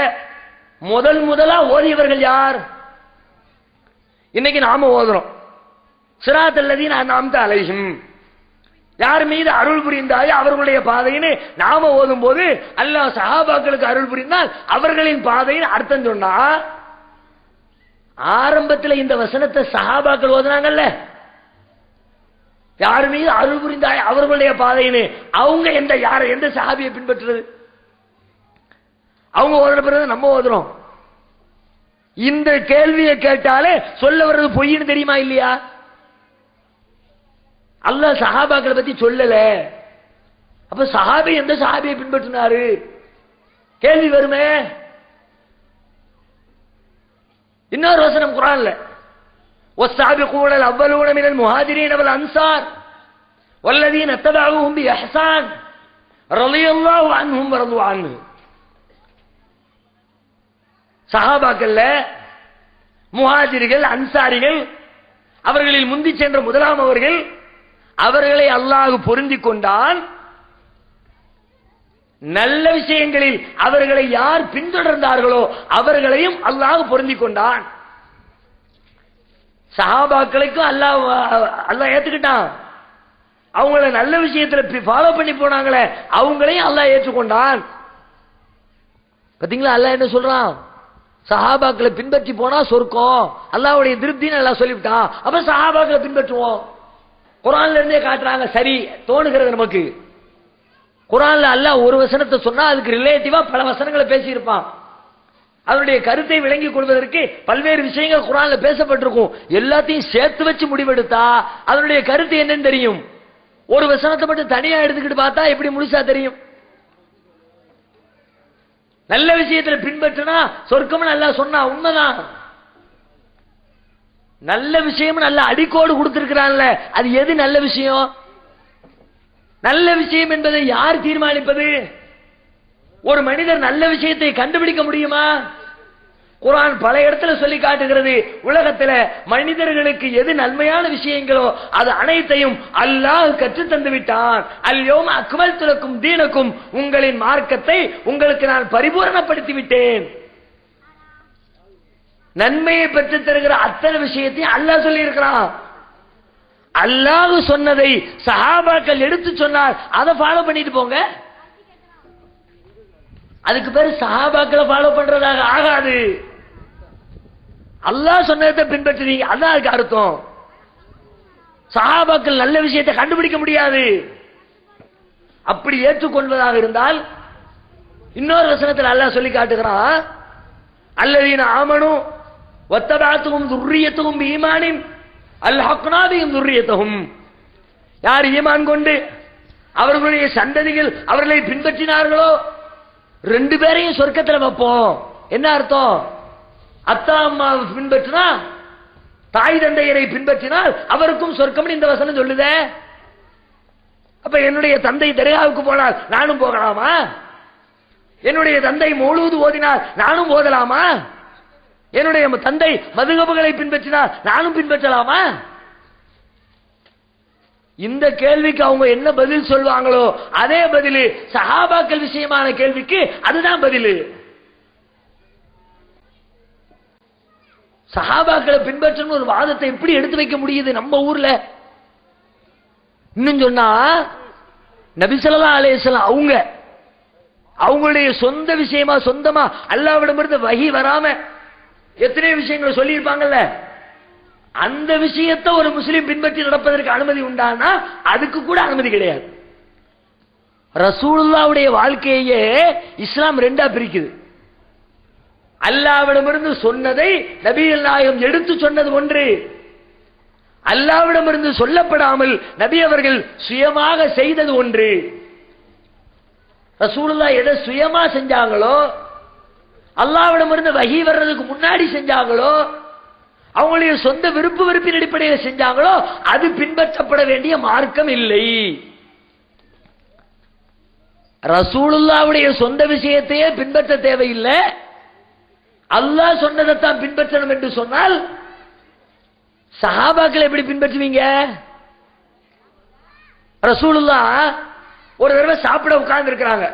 முதலா ஓதியவர்கள் யார்? இன்னைக்கு நாம ஓதுறோம், சிராத்தல் லதீன அன்அம்த அலைஹிம், யார் மீது அருள் புரிந்தாய் அவர்களுடைய பாதைன்னு நாம ஓதும் போது அல்லாஹ் சஹாபாக்களுக்கு அருள் புரிந்தால் அவர்களின் பாதைன்னு அர்த்தம் சொன்னா, ஆரம்பத்தில் இந்த வசனத்தை சஹாபாக்கள் ஓதுனாங்கல்ல, யார் மீது அருள் புரிந்தாய் அவர்களுடைய பாதைன்னு, அவங்க எந்த சஹாபியை பின்பற்றுறது? அவங்க ஓதுற பிறகு நம்ம ஓதுறோம். இந்த கேள்வியை கேட்டாலே சொல்ல வர்றது பொய்ன்னு தெரியுமா இல்லையா? அல்லாஹ் சஹாபாக்களை பத்தி சொல்லல, அப்ப சஹாபி எந்த சஹாபியை பின்பற்றினாரு கேள்வி வருமே. இன்னொரு வசனம் குர்ஆன்ல, والسابقون الأولون من المهاجرين والأنصار والذين اتبعوهم بإحسان رضي الله عنهم ورضوا عنه. சஹாபாக்கள்ல முஹாஜிர்கள் அன்சாரிகள், அவர்களில் முந்தி சென்ற முதலாம் அவர்கள், அவர்களை அல்லாஹ் பொருந்திக் கொண்டான். நல்ல விஷயங்களில் அவர்களை யார் பின்தொடர்ந்தார்களோ அவர்களையும் அல்லாஹ் பொருந்திக் கொண்டான். சஹாபாக்களுக்கும் அல்லாஹ் ஏத்துக்கிட்டான், அவங்கள நல்ல விஷயத்துல ஃபாலோ பண்ணி போனாங்களே அவங்களையும் அல்லாஹ் ஏற்றுக்கொண்டான். பாத்தீங்களா அல்லாஹ் என்ன சொல்றான்? சஹாபாக்களை பின்பற்றி போனா சொர்க்கம், அல்லாஹ்வுடைய திருப்தின்னு எல்லாம் சொல்லிவிட்டான். அப்ப சஹாபாக்களை பின்பற்றுவோம். குர்ஆன்ல இருந்தே காட்டுறாங்க. சரி தோணுகிறது நமக்கு, குர்ஆன்ல அல்லாஹ் ஒரு வசனத்தை சொன்னா அதுக்கு ரிலேட்டிவா பல வசனங்களை பேசி இருப்பான். அதனுடைய கருத்தை விளங்கிக் கொள்வதற்கு பல்வேறு விஷயங்கள் குர்ஆன்ல பேசப்பட்டிருக்கும். எல்லாத்தையும் சேர்த்து வச்சு முடிவெடுத்தா அதனுடைய கருத்து என்னன்னு தெரியும். ஒரு வசனத்தை மட்டும் தனியா எடுத்துக்கிட்டு பார்த்தா எப்படி முழுசா தெரியும்? நல்ல விஷயத்துல பின்பற்றினா சொர்க்கம் நல்லா சொன்னா உண்மைதான். நல்ல விஷயம் நல்ல அடிக்கோடு கொடுத்திருக்கிறான்ல, அது எது நல்ல விஷயம்? நல்ல விஷயம் என்பதை யார் தீர்மானிப்பது? ஒரு மனிதர் நல்ல விஷயத்தை கண்டுபிடிக்க முடியுமா? குர்ஆன் பல இடத்துல சொல்லி காட்டுகிறது, உலகத்துல மனிதர்களுக்கு எது நன்மையான விஷயங்களோ அது அனைத்தையும் அல்லாஹ் கற்றுத் தந்து விட்டான். அல்யௌம அக்மல்து லக்கும் தீனக்கும், உங்களின் மார்க்கத்தை உங்களுக்கு நான் பரிபூரணப்படுத்தி விட்டேன். நன்மையை பெற்று தருகிற அத்தனை விஷயத்தையும் அல்லாஹ் சொல்லி இருக்கிறான். அல்லாஹ் சொன்னதை சஹாபாக்கள் எடுத்து சொன்னார், அதை ஃபாலோ பண்ணிட்டு போங்க. அதுக்கு பேரு சஹாபாக்களை ஃபாலோ பண்றதாக ஆகாது. அல்லாஹ் சொன்னதை பின்பற்றுறீங்க, அதான் அதுக்கு அர்த்தம். சஹாபாக்கள் நல்ல விஷயத்தை கண்டுபிடிக்க முடியாது. அப்படி ஏற்றுக்கொள்வதாக இருந்தால் இன்னொரு வசனத்தில் அல்லாஹ் சொல்லி காட்டுகிறான், அல்லதீன ஆமனு வத்தபஅத்துஹும் துர்ரியத்துஹும் பீமானின் அல்ஹக்னா பிஹிம் துர்ரியத்துஹும், யார் ஈமான் கொண்டு அவர்களுடைய சந்ததிகள் அவர்களை பின்பற்றினார்களோ ரெண்டு பேரையும் சொர்க்கத்தில் வைப்போம். என்ன அர்த்தம்? அத்தா அம்மாவை பின்பற்றினா, தாய் தந்தையரை பின்பற்றினால் அவருக்கும் சொர்க்கம் இந்த வசனம் சொல்லுதே. அப்ப என்னுடைய தந்தை தர்காவுக்கு போனால் நானும் போகலாமா? என்னுடைய தந்தை மௌலூது ஓதினால் நானும் ஓதலாமா? என்னுடைய தந்தை மதுகபுகளை பின்பற்றினால் நானும் பின்பற்றலாமா? இந்த கேள்விக்கு அவங்க என்ன பதில் சொல்வாங்களோ அதே பதில் சஹாபாக்கள் விஷயமான கேள்விக்கு அதுதான் பதில். சஹாபாக்களை பின்பற்றணும் ஒரு வாதத்தை எப்படி எடுத்து வைக்க முடியுது நம்ம ஊர்ல? இன்னும் சொன்னா நபி ஸல்லல்லாஹு அலைஹி வஸல்லம் அவங்களுடைய சொந்த விஷயமா சொந்தமா அல்லாஹ்விடமிருந்து வஹி வராம எத்தனை விஷயங்களை சொல்லி இருப்பாங்கல்ல, அந்த விஷயத்தை ஒரு முஸ்லிம் பின்பற்றி நடப்பதற்கு அனுமதி உண்டானா அதுக்கு கூட அனுமதி கிடையாது. ரசூலுல்லாஹ்வுடைய வாழ்க்கையே இஸ்லாம் ரெண்டா பிரிக்குது. அல்லாஹ்விடமிருந்து சொன்னதை நபிகள் நாயகம் எடுத்து சொன்னது ஒன்று, அல்லாஹ்விடமிருந்து சொல்லப்படாமல் நபி அவர்கள் சுயமாக செய்தது ஒன்று. ரசூலுல்லாஹ் எதை சுயமா செஞ்சாங்களோ, அல்லாஹ்விடமிருந்து வஹி வர்றதுக்கு முன்னாடி செஞ்சாங்களோ, அவங்களுடைய சொந்த விருப்பு வெறுப்பின் அடிப்படையில் செஞ்சாங்களோ அது பின்பற்றப்பட வேண்டிய மார்க்கம் இல்லை. ரசூலுல்லாஹ்வுடைய சொந்த விஷயத்தையே பின்பற்ற தேவையில்லை, அல்லாஹ் சொன்னதைத்தான் பின்பற்றணும் என்று சொன்னால் சஹாபாக்கள் எப்படி பின்பற்றுவீங்க? ரசூலுல்லாஹ் ஒரு தடவை சாப்பிட உட்கார்ந்து இருக்கிறாங்க.